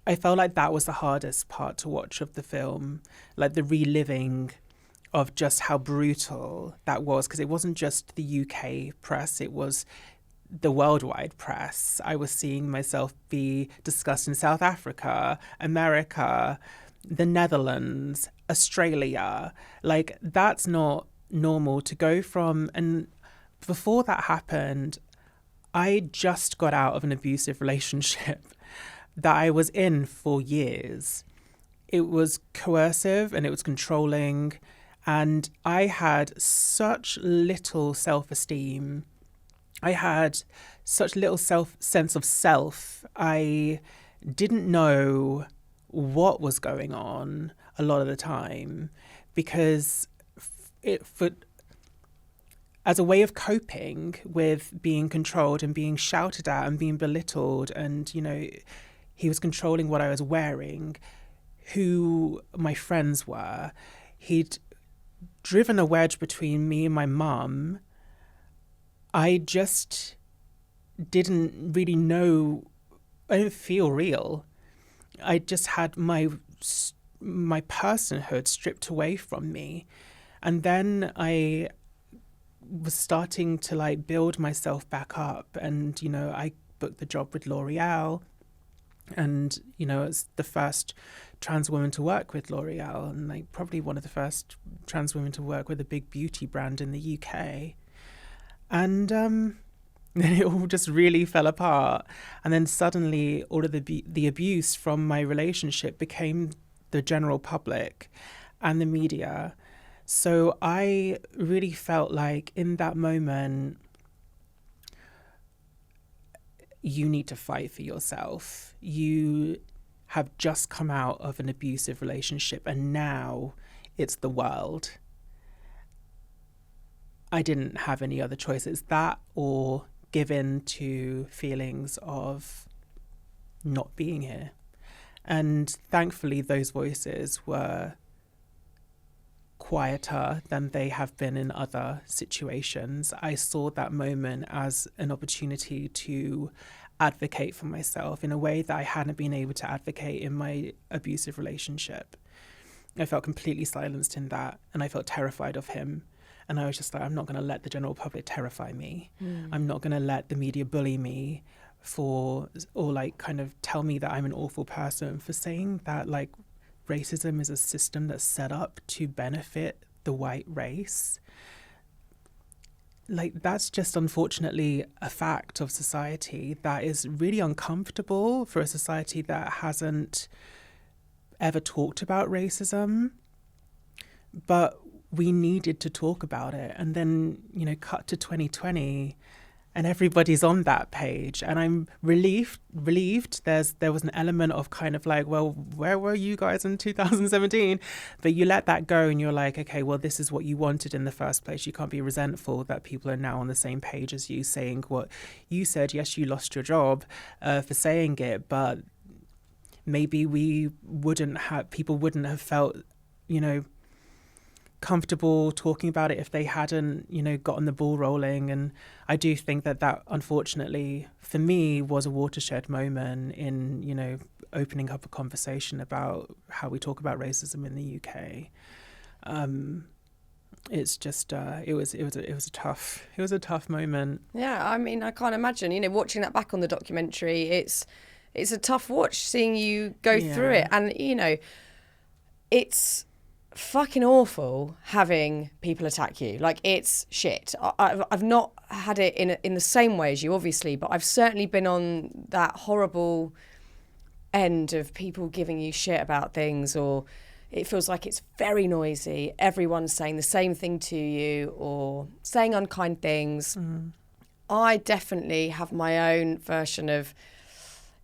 I felt like that was the hardest part to watch of the film, like the reliving of just how brutal that was, because it wasn't just the UK press, it was the worldwide press. I was seeing myself be discussed in South Africa, America, the Netherlands, Australia. Like, that's not normal to go from. And before that happened, I just got out of an abusive relationship that I was in for years. It was coercive and it was controlling. And I had such little self-esteem. I had such little sense of self. I didn't know what was going on a lot of the time, because as a way of coping with being controlled and being shouted at and being belittled, and, you know, he was controlling what I was wearing, who my friends were. He'd driven a wedge between me and my mum. I just didn't really know. I didn't feel real. I just had my personhood stripped away from me. And then I was starting to like build myself back up. And, you know, I booked the job with L'Oreal. And, you know, it's the first trans woman to work with L'Oreal, and like probably one of the first trans women to work with a big beauty brand in the UK. And then it all just really fell apart. And then suddenly all of the abuse from my relationship became the general public and the media. So I really felt like in that moment, you need to fight for yourself. You have just come out of an abusive relationship and now it's the world. I didn't have any other choices. That or give in to feelings of not being here. And thankfully those voices were quieter than they have been in other situations. I saw that moment as an opportunity to advocate for myself in a way that I hadn't been able to advocate in my abusive relationship. I felt completely silenced in that, and I felt terrified of him. And I was just like, I'm not going to let the general public terrify me. I'm not going to let the media bully me or like kind of tell me that I'm an awful person for saying that like racism is a system that's set up to benefit the white race. Like, that's just unfortunately a fact of society that is really uncomfortable for a society that hasn't ever talked about racism. But we needed to talk about it. And then, you know, cut to 2020 and everybody's on that page. And I'm relieved there was an element of kind of like, well, where were you guys in 2017? But you let that go and you're like, okay, well, this is what you wanted in the first place. You can't be resentful that people are now on the same page as you saying what you said. Yes, you lost your job for saying it, but maybe people wouldn't have felt, you know, comfortable talking about it if they hadn't, you know, gotten the ball rolling. And I do think that unfortunately for me was a watershed moment in, you know, opening up a conversation about how we talk about racism in the UK. It's just it was a tough moment. Yeah, I mean, I can't imagine, watching that back on the documentary. It's a tough watch seeing you go through it, and it's fucking awful having people attack you. Like, it's shit. I've not had it in the same way as you, obviously, but I've certainly been on that horrible end of people giving you shit about things, or it feels like it's very noisy. Everyone's saying the same thing to you or saying unkind things. I definitely have my own version of,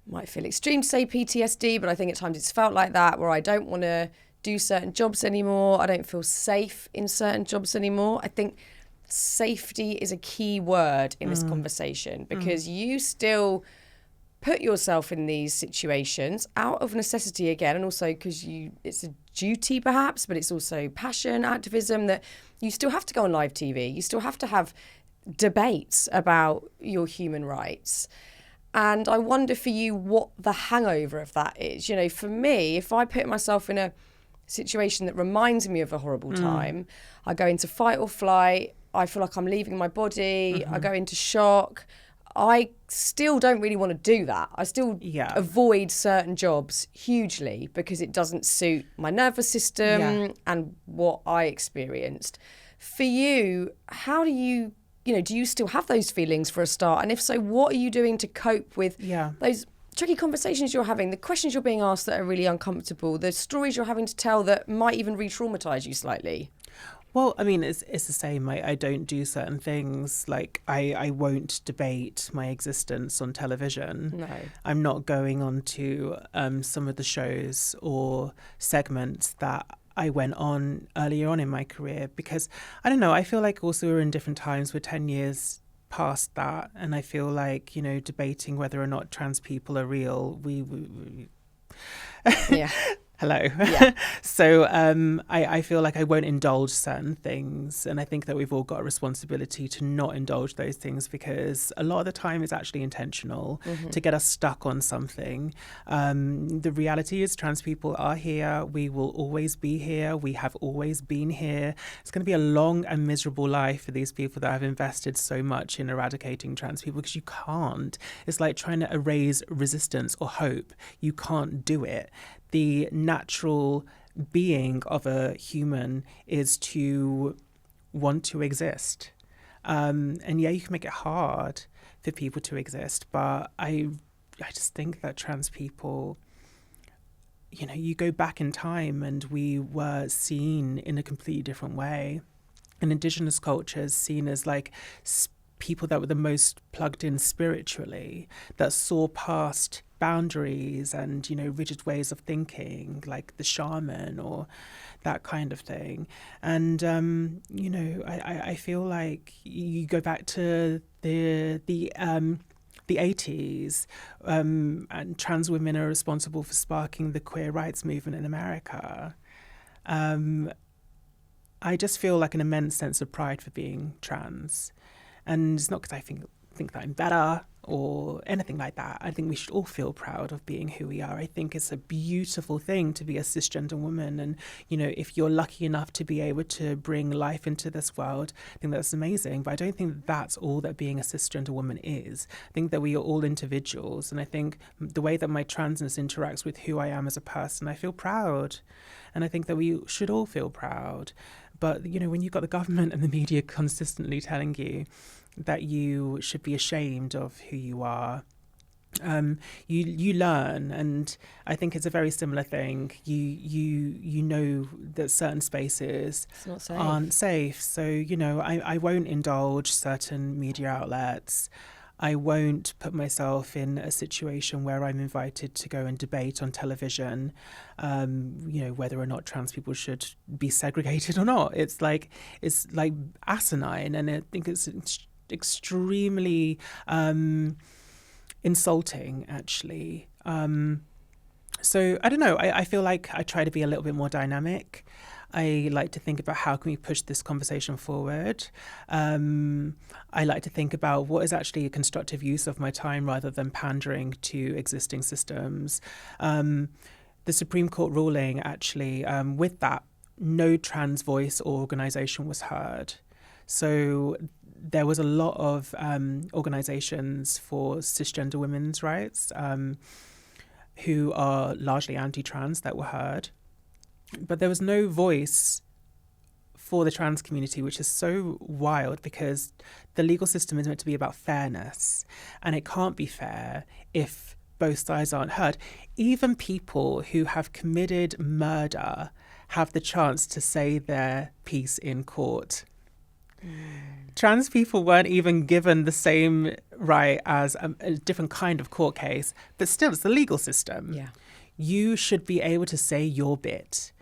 might feel extreme to say PTSD, but I think at times it's felt like that, where I don't want to do certain jobs anymore. I don't feel safe in certain jobs anymore. I think safety is a key word in this conversation, because you still put yourself in these situations out of necessity again, and also because it's a duty perhaps, but it's also passion, activism, that you still have to go on live TV. You still have to have debates about your human rights. And I wonder for you what the hangover of that is. For me, if I put myself in a situation that reminds me of a horrible time, I go into fight or flight, I feel like I'm leaving my body, I go into shock. I still don't really want to do that. I still avoid certain jobs hugely because it doesn't suit my nervous system and what I experienced. For you, how do you, do you still have those feelings for a start? And if so, what are you doing to cope with those tricky conversations you're having, the questions you're being asked that are really uncomfortable, the stories you're having to tell that might even re-traumatize you slightly? Well, I mean, it's the same. I don't do certain things. Like, I won't debate my existence on television. No. I'm not going on to some of the shows or segments that I went on earlier on in my career, because, I don't know, I feel like also we're in different times. We're 10 years past that. And I feel like, debating whether or not trans people are real, we yeah. Hello. Yeah. So I feel like I won't indulge certain things. And I think that we've all got a responsibility to not indulge those things, because a lot of the time it's actually intentional to get us stuck on something. The reality is trans people are here. We will always be here. We have always been here. It's going to be a long and miserable life for these people that have invested so much in eradicating trans people, because you can't. It's like trying to erase resistance or hope. You can't do it. The natural being of a human is to want to exist. And you can make it hard for people to exist. But I just think that trans people, you go back in time and we were seen in a completely different way. And Indigenous cultures seen as like people that were the most plugged in spiritually, that saw past boundaries and rigid ways of thinking, like the shaman or that kind of thing. And I feel like you go back to the 80s, and trans women are responsible for sparking the queer rights movement in America. I just feel like an immense sense of pride for being trans. And it's not because I think that I'm better or anything like that. I think we should all feel proud of being who we are. I think it's a beautiful thing to be a cisgender woman. And, if you're lucky enough to be able to bring life into this world, I think that's amazing. But I don't think that's all that being a cisgender woman is. I think that we are all individuals. And I think the way that my transness interacts with who I am as a person, I feel proud. And I think that we should all feel proud. But, when you've got the government and the media consistently telling you that you should be ashamed of who you are, you learn. And I think it's a very similar thing. You know that certain spaces aren't safe. So, I won't indulge certain media outlets. I won't put myself in a situation where I'm invited to go and debate on television, whether or not trans people should be segregated or not. It's like asinine, and I think it's extremely insulting, actually. So I don't know. I feel like I try to be a little bit more dynamic. I like to think about how can we push this conversation forward. I like to think about what is actually a constructive use of my time rather than pandering to existing systems. The Supreme Court ruling, actually, with that, no trans voice or organisation was heard. So there was a lot of organisations for cisgender women's rights who are largely anti-trans that were heard. But there was no voice for the trans community, which is so wild because the legal system is meant to be about fairness, and it can't be fair if both sides aren't heard. Even people who have committed murder have the chance to say their piece in court. Trans people weren't even given the same right as a different kind of court case, but still, it's the legal system. Yeah. You should be able to say your bit.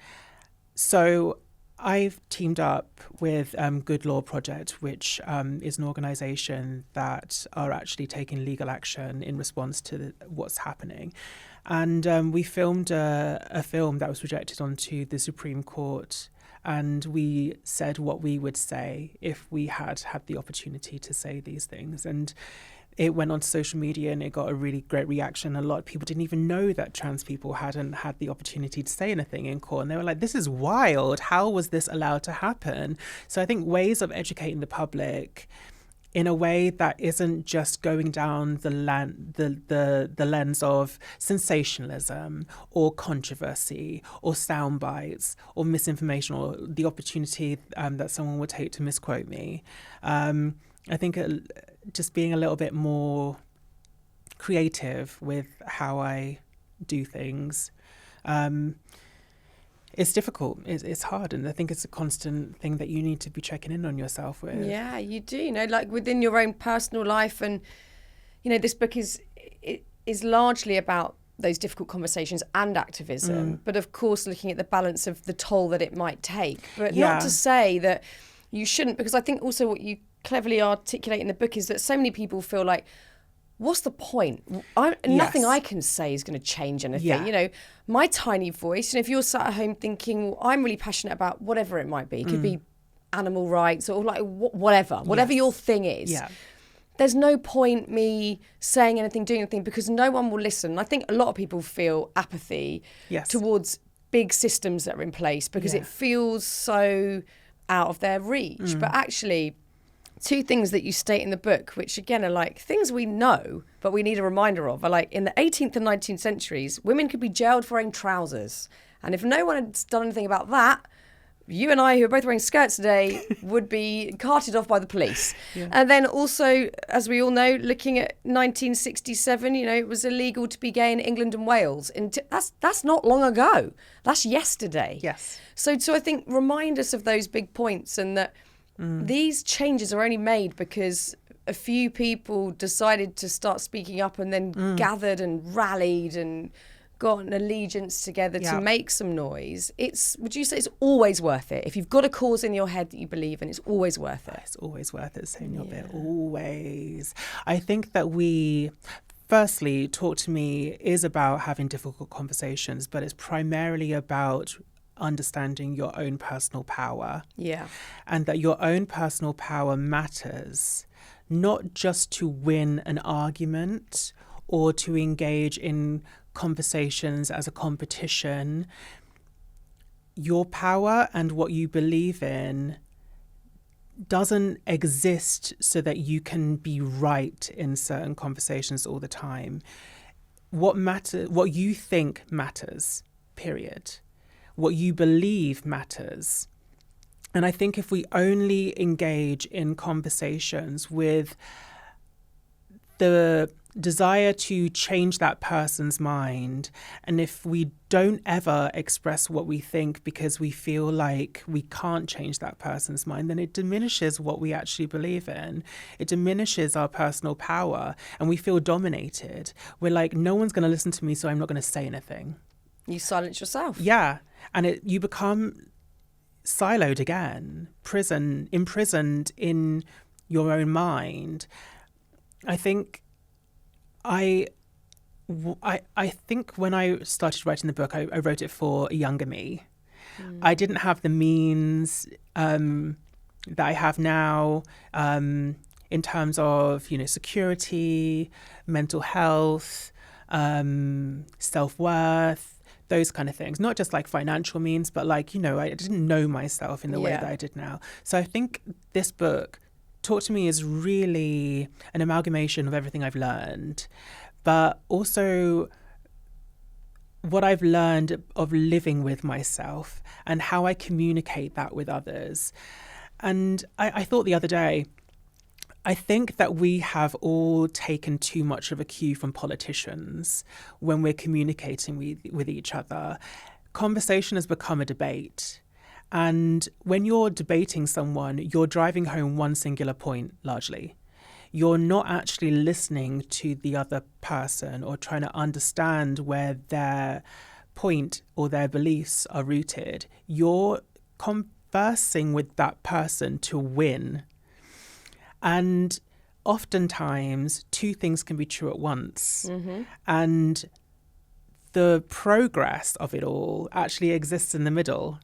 So I've teamed up with Good Law Project, which is an organisation that are actually taking legal action in response to what's happening. And we filmed a film that was projected onto the Supreme Court, and we said what we would say if we had the opportunity to say these things. And it went onto social media and it got a really great reaction. A lot of people didn't even know that trans people hadn't had the opportunity to say anything in court. And they were like, this is wild. How was this allowed to happen? So I think ways of educating the public in a way that isn't just going down the lens of sensationalism or controversy or sound bites or misinformation or the opportunity that someone would take to misquote me. I think just being a little bit more creative with how I do things. It's difficult. It's hard. And I think it's a constant thing that you need to be checking in on yourself with. Yeah, you do. You know, like within your own personal life. And, you know, this book is largely about those difficult conversations and activism. But of course, looking at the balance of the toll that it might take. But not to say that you shouldn't, because I think also what you cleverly articulate in the book is that so many people feel like, what's the point? Nothing I can say is going to change anything. Yeah. You know, my tiny voice, and if you're sat at home thinking, well, I'm really passionate about whatever it might be, it could be animal rights or like whatever your thing is. Yeah. There's no point me saying anything, doing anything, because no one will listen. And I think a lot of people feel apathy towards big systems that are in place because it feels so out of their reach. But actually, two things that you state in the book, which again are like things we know, but we need a reminder of, are like in the 18th and 19th centuries, women could be jailed for wearing trousers. And if no one had done anything about that, you and I, who are both wearing skirts today, would be carted off by the police. Yeah. And then also, as we all know, looking at 1967, you know, it was illegal to be gay in England and Wales. And that's not long ago. That's yesterday. Yes. So I think remind us of those big points, and that these changes are only made because a few people decided to start speaking up and then gathered and rallied and got an allegiance together to make some noise. Would you say it's always worth it? If you've got a cause in your head that you believe in, it's always worth it. It's always worth it, saying your bit, always. I think that firstly, Talk to Me is about having difficult conversations, but it's primarily about understanding your own personal power. Yeah. And that your own personal power matters, not just to win an argument or to engage in conversations as a competition. Your power and what you believe in doesn't exist so that you can be right in certain conversations all the time. What you think matters, period. What you believe matters. And I think if we only engage in conversations with the desire to change that person's mind, and if we don't ever express what we think because we feel like we can't change that person's mind, then it diminishes what we actually believe in. It diminishes our personal power, and we feel dominated. We're like, no one's going to listen to me, so I'm not going to say anything. You silence yourself. Yeah. And you become siloed again, imprisoned in your own mind. I think I think when I started writing the book, I wrote it for a younger me. I didn't have the means that I have now in terms of, security, mental health, self-worth, those kind of things. Not just like financial means, but like, I didn't know myself in the way that I did now. So I think this book, Talk to Me, is really an amalgamation of everything I've learned, but also what I've learned of living with myself and how I communicate that with others. And I thought the other day, I think that we have all taken too much of a cue from politicians when we're communicating with each other. Conversation has become a debate. And when you're debating someone, you're driving home one singular point, largely. You're not actually listening to the other person or trying to understand where their point or their beliefs are rooted. You're conversing with that person to win. And oftentimes, two things can be true at once. Mm-hmm. And the progress of it all actually exists in the middle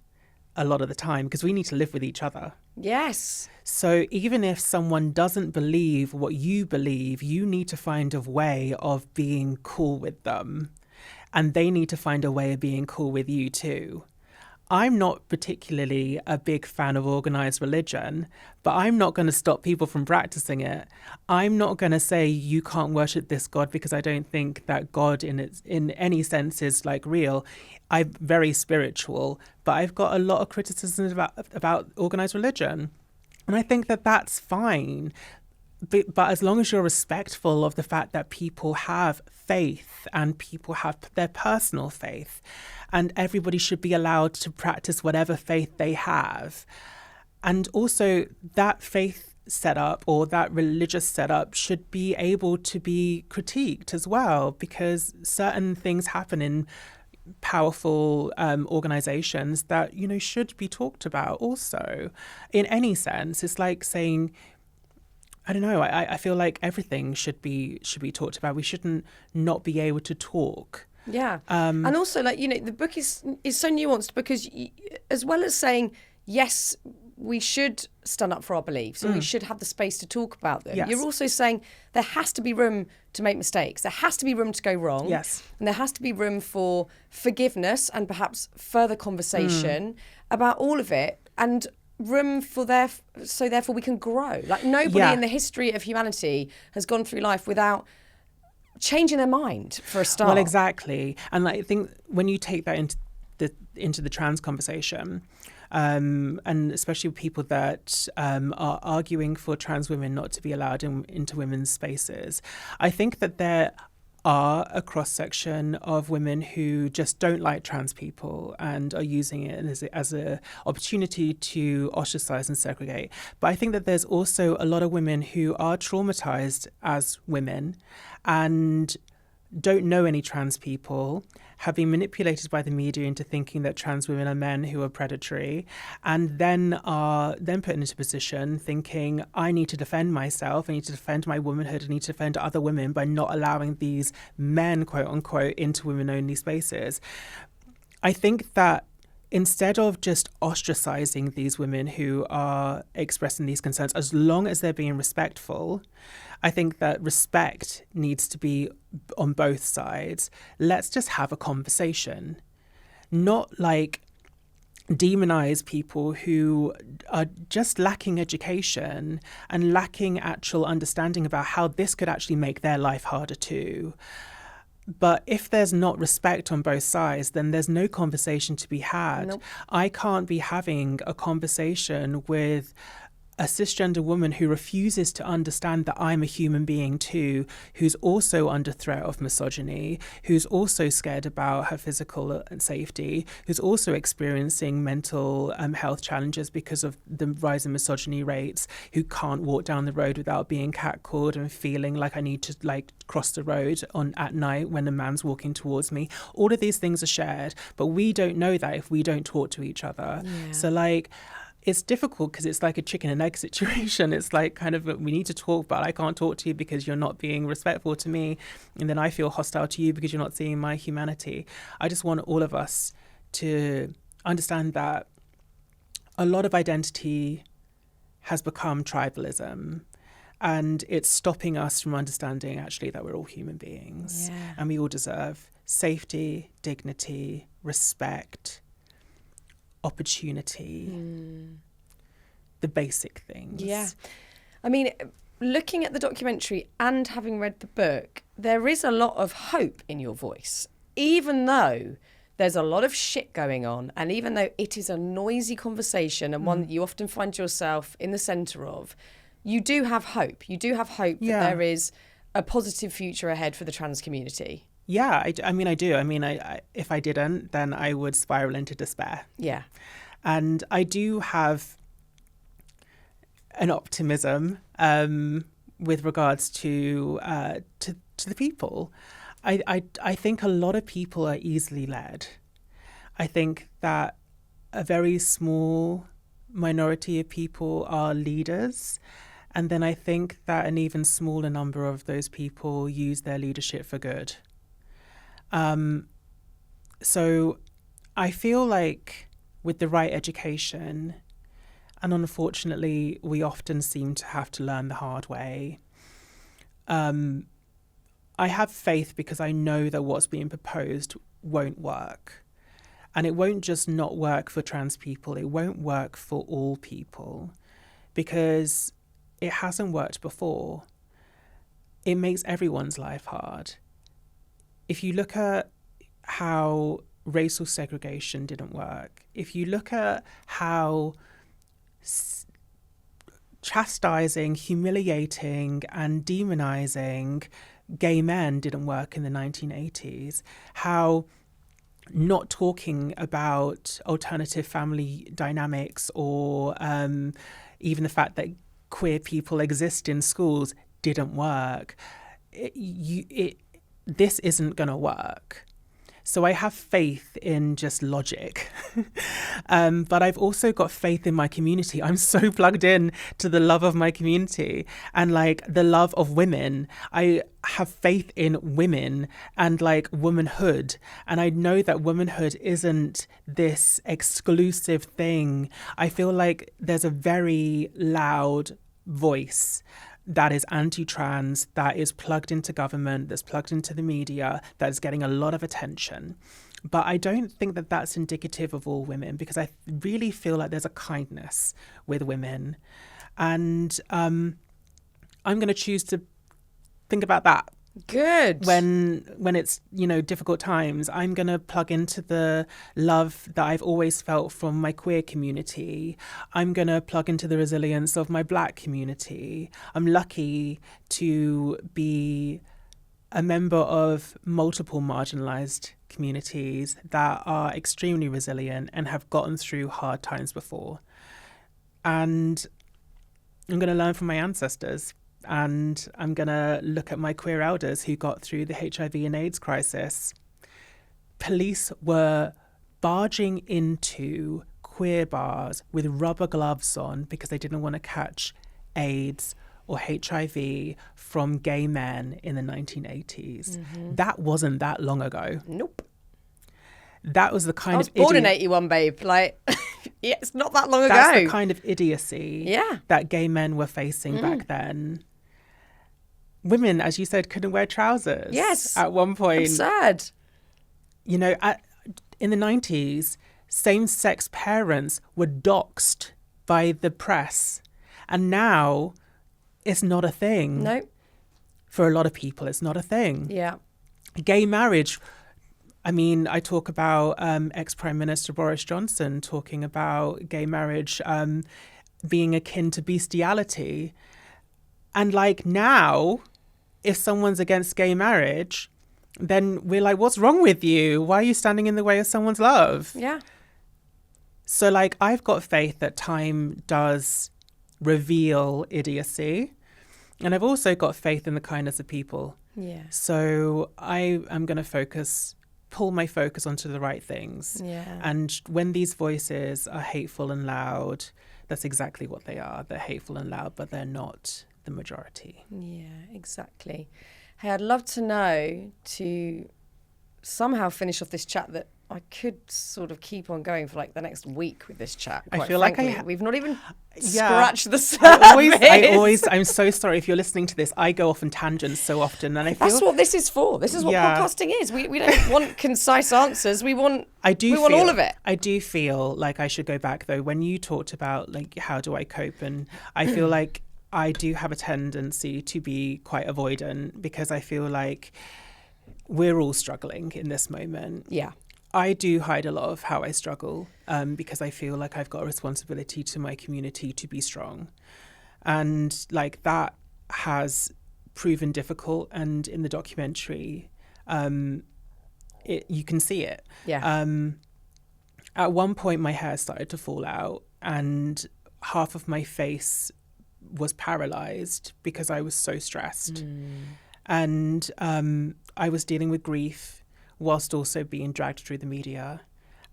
a lot of the time, because we need to live with each other. Yes. So even if someone doesn't believe what you believe, you need to find a way of being cool with them. And they need to find a way of being cool with you too. I'm not particularly a big fan of organized religion, but I'm not going to stop people from practicing it. I'm not going to say you can't worship this God because I don't think that God in any sense is like real. I'm very spiritual, but I've got a lot of criticisms about organized religion. And I think that that's fine. But as long as you're respectful of the fact that people have faith and people have their personal faith, and everybody should be allowed to practice whatever faith they have. And also that faith setup or that religious setup should be able to be critiqued as well, because certain things happen in powerful organizations that, should be talked about also. In any sense, it's like saying, I don't know, I feel like everything should be talked about. We shouldn't not be able to talk. Yeah. And also, the book is so nuanced because as well as saying, yes, we should stand up for our beliefs and we should have the space to talk about them. Yes. You're also saying there has to be room to make mistakes. There has to be room to go wrong. Yes. And there has to be room for forgiveness and perhaps further conversation about all of it, and room for so therefore we can grow. Like nobody in the history of humanity has gone through life without changing their mind, for a start. Well, exactly. And I think when you take that into the trans conversation, and especially people that are arguing for trans women not to be allowed into women's spaces, I think that there are a cross-section of women who just don't like trans people and are using it as an opportunity to ostracize and segregate. But I think that there's also a lot of women who are traumatized as women and don't know any trans people, have been manipulated by the media into thinking that trans women are men who are predatory, and then are put into a position thinking, I need to defend myself, I need to defend my womanhood, I need to defend other women by not allowing these men, quote unquote, into women-only spaces. I think that instead of just ostracizing these women who are expressing these concerns, as long as they're being respectful, I think that respect needs to be on both sides. Let's just have a conversation, not like demonize people who are just lacking education and lacking actual understanding about how this could actually make their life harder too. But if there's not respect on both sides, then there's no conversation to be had. Nope. I can't be having a conversation with a cisgender woman who refuses to understand that I'm a human being too, who's also under threat of misogyny, who's also scared about her physical safety, who's also experiencing mental health challenges because of the rise in misogyny rates, who can't walk down the road without being catcalled and feeling like I need to cross the road at night when a man's walking towards me. All of these things are shared, but we don't know that if we don't talk to each other. Yeah. So it's difficult because it's like a chicken and egg situation. It's like kind of, we need to talk, but I can't talk to you because you're not being respectful to me. And then I feel hostile to you because you're not seeing my humanity. I just want all of us to understand that a lot of identity has become tribalism, and it's stopping us from understanding actually that we're all human beings, and we all deserve safety, dignity, respect, opportunity, the basic things. Yeah. I mean, looking at the documentary and having read the book, there is a lot of hope in your voice, even though there's a lot of shit going on, and even though it is a noisy conversation and one that you often find yourself in the centre of, you do have hope. You do have hope that there is a positive future ahead for the trans community. Yeah, I mean, I do. I mean, if I didn't, then I would spiral into despair. Yeah. And I do have an optimism with regards to the people. I think a lot of people are easily led. I think that a very small minority of people are leaders. And then I think that an even smaller number of those people use their leadership for good. So I feel like with the right education, and unfortunately, we often seem to have to learn the hard way. I have faith because I know that what's being proposed won't work. And it won't just not work for trans people. It won't work for all people because it hasn't worked before. It makes everyone's life hard. If you look at how racial segregation didn't work, if you look at how chastising, humiliating, and demonizing gay men didn't work in the 1980s, how not talking about alternative family dynamics or even the fact that queer people exist in schools didn't work. This isn't going to work. So I have faith in just logic. But I've also got faith in my community. I'm so plugged in to the love of my community and like the love of women. I have faith in women and like womanhood. And I know that womanhood isn't this exclusive thing. I feel like there's a very loud voice that is anti-trans, that is plugged into government, that's plugged into the media, that is getting a lot of attention. But I don't think that that's indicative of all women because I really feel like there's a kindness with women. And I'm going to choose to think about that. Good. When it's, difficult times, I'm going to plug into the love that I've always felt from my queer community. I'm going to plug into the resilience of my Black community. I'm lucky to be a member of multiple marginalized communities that are extremely resilient and have gotten through hard times before. And I'm going to learn from my ancestors. And I'm going to look at my queer elders who got through the HIV and AIDS crisis. Police were barging into queer bars with rubber gloves on because they didn't want to catch AIDS or HIV from gay men in the 1980s. Mm-hmm. That wasn't that long ago. Nope. That was the kind of I was born in 81, babe. Like, yeah, it's not that long ago. That's the kind of idiocy that gay men were facing back then. Women, as you said, couldn't wear trousers. Yes. At one point. Absurd. In the 90s, same-sex parents were doxxed by the press. And now it's not a thing. No. For a lot of people, it's not a thing. Yeah. Gay marriage. I mean, I talk about ex-Prime Minister Boris Johnson talking about gay marriage being akin to bestiality. And like now, if someone's against gay marriage, then we're like, what's wrong with you? Why are you standing in the way of someone's love? Yeah. So like, I've got faith that time does reveal idiocy. And I've also got faith in the kindness of people. Yeah. So I am going to pull my focus onto the right things. Yeah. And when these voices are hateful and loud, that's exactly what they are. They're hateful and loud, but they're not the majority. Yeah, exactly. Hey, I'd love to know to somehow finish off this chat that I could sort of keep on going for like the next week with this chat. I quite feel frankly. like we've not even Yeah. scratched the surface. I'm so sorry if you're listening to this. I go off on tangents so often, and I feel That's what this is for. This is what Yeah. podcasting is. We don't want concise answers. We want want all of it. I do feel like I should go back though. When you talked about like how do I cope, and I feel like I do have a tendency to be quite avoidant because I feel like we're all struggling in this moment. Yeah. I do hide a lot of how I struggle because I feel like I've got a responsibility to my community to be strong. And like that has proven difficult. And in the documentary, you can see it. Yeah. At one point, my hair started to fall out and half of my face was paralyzed because I was so stressed. And I was dealing with grief whilst also being dragged through the media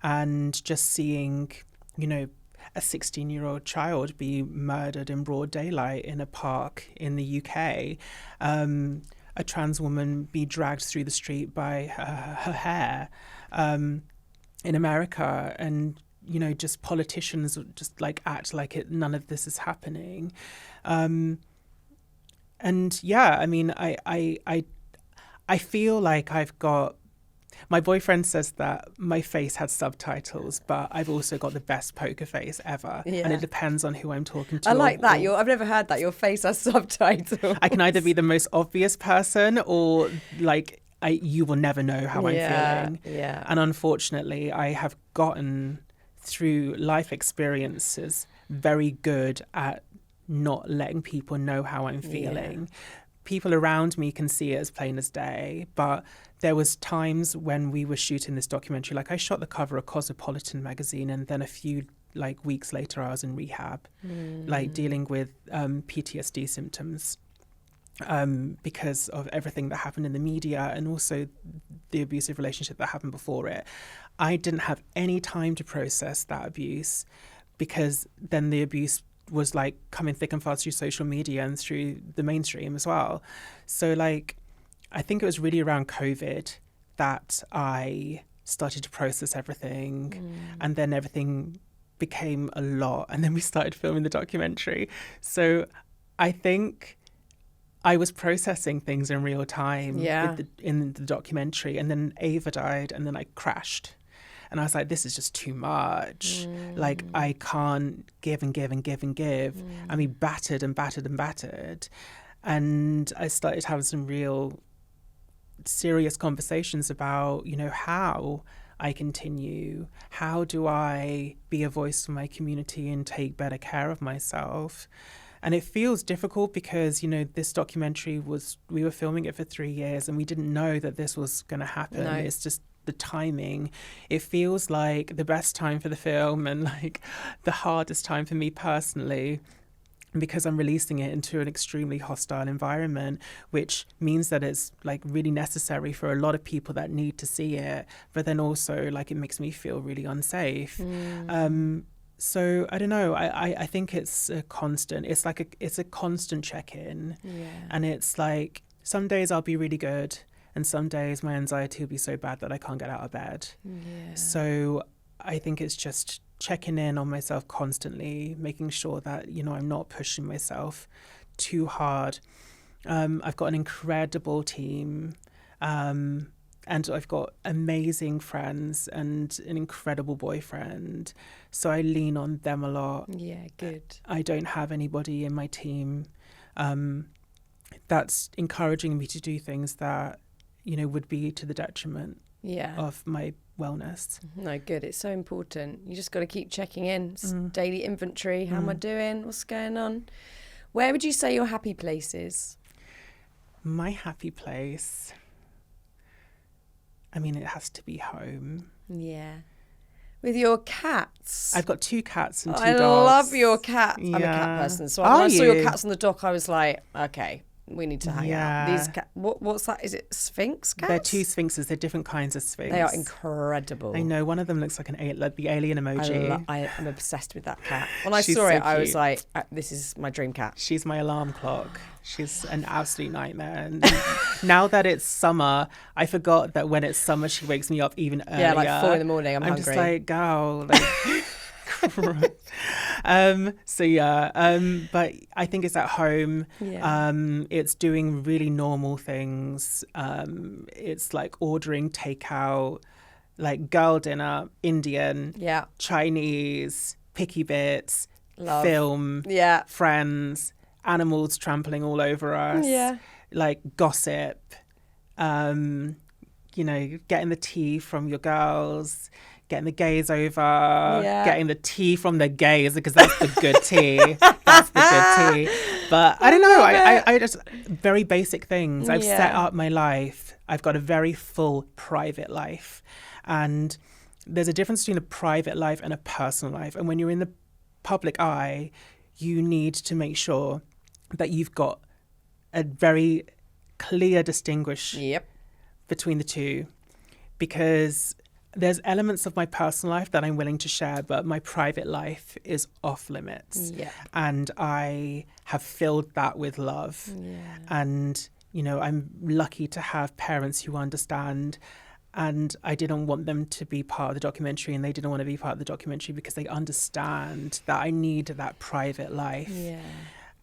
and just seeing, you know, a 16-year-old child be murdered in broad daylight in a park in the UK, a trans woman be dragged through the street by her hair in America, and, you know, just politicians just like act like none of this is happening. And yeah, I mean, I feel like I've got, my boyfriend says that my face had subtitles, but I've also got the best poker face ever. Yeah. And it depends on who I'm talking to. I like that. I've never heard that. Your face has subtitles. I can either be the most obvious person or like you will never know how I'm feeling. Yeah. And unfortunately, I have gotten through life experiences very good at not letting people know how I'm feeling. People around me can see it as plain as day, but there was times when we were shooting this documentary, like I shot the cover of Cosmopolitan magazine, and then a few like weeks later I was in rehab, like dealing with PTSD symptoms because of everything that happened in the media and also the abusive relationship that happened before it. I didn't have any time to process that abuse because then the abuse was like coming thick and fast through social media and through the mainstream as well. So like, I think it was really around COVID that I started to process everything and then everything became a lot. And then we started filming the documentary. So I think I was processing things in real time in the documentary, and then Ava died and then I crashed. And I was like, this is just too much. Like, I can't give and give and give and give. I mean, battered and battered and battered. And I started having some real serious conversations about, you know, how I continue. How do I be a voice for my community and take better care of myself? And it feels difficult because, you know, this documentary we were filming it for 3 years and we didn't know that this was going to happen. No. It's just the timing. It feels like the best time for the film and like the hardest time for me personally, because I'm releasing it into an extremely hostile environment, which means that it's like really necessary for a lot of people that need to see it. But then also like it makes me feel really unsafe. So I don't know. I think it's a constant. It's like it's a constant check-in, and it's like some days I'll be really good, and some days my anxiety will be so bad that I can't get out of bed. So I think it's just checking in on myself constantly, making sure that, you know, I'm not pushing myself too hard. I've got an incredible team. And I've got amazing friends and an incredible boyfriend. So I lean on them a lot. Yeah, good. I don't have anybody in my team that's encouraging me to do things that, you know, would be to the detriment of my wellness. No, good. It's so important. You just got to keep checking in. Daily inventory. How am I doing? What's going on? Where would you say your happy place is? My happy place... I mean, it has to be home. Yeah. With your cats. I've got 2 cats and 2 dogs. I love your cat. I'm a cat person. So when I saw your cats on the dock, I was like, okay, we need to hang Yeah. out. These what's that? Is it Sphinx cats? They're 2 sphinxes. They're different kinds of sphinx. They are incredible. I know. One of them looks like like the alien emoji. I'm obsessed with that cat. When I She's saw so it, I was cute. like, this is my dream cat. She's my alarm clock. She's an absolute nightmare. And now that it's summer, I forgot that when it's summer, she wakes me up even earlier. Yeah, like 4 a.m. I'm hungry. Just like, girl. So yeah, but I think it's at home. Yeah. It's doing really normal things. It's like ordering takeout, like girl dinner, Indian, Yeah. Chinese, picky bits, Love. film, Yeah. friends, animals trampling all over us, Yeah. like gossip, getting the tea from your girls, getting the gays over, getting the tea from the gays, because that's the good tea. That's the good tea. But I don't know. I just, very basic things. I've set up my life. I've got a very full private life. And there's a difference between a private life and a personal life. And when you're in the public eye, you need to make sure that you've got a very clear distinguish between the two, because there's elements of my personal life that I'm willing to share, but my private life is off limits. Yeah. And I have filled that with love. Yeah. And, I'm lucky to have parents who understand. And I didn't want them to be part of the documentary, and they didn't want to be part of the documentary because they understand that I need that private life. Yeah.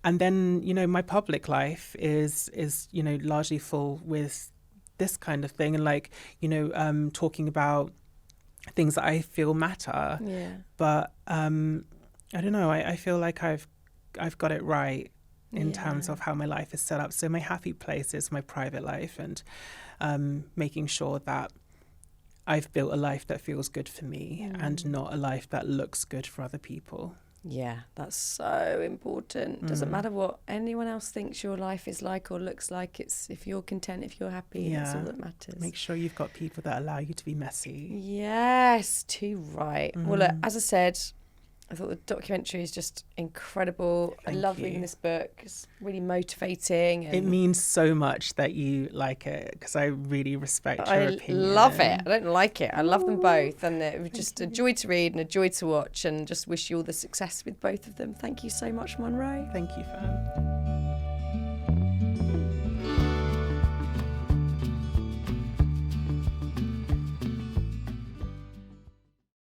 And then, my public life is largely full with this kind of thing, and talking about things that I feel matter. Yeah. But I don't know. I feel like I've got it right in terms of how my life is set up. So my happy place is my private life, and making sure that I've built a life that feels good for me and not a life that looks good for other people. Yeah, that's so important. Doesn't matter what anyone else thinks your life is like or looks like. It's if you're content, if you're happy, that's all that matters. Make sure you've got people that allow you to be messy. Yes, too right. Well, look, as I said, I thought the documentary is just incredible. I love reading this book. It's really motivating. And it means so much that you like it, because I really respect your opinion. I love it. I don't like it. I love them both. And it was just a joy to read and a joy to watch, and just wish you all the success with both of them. Thank you so much, Munroe. Thank you, Fearne.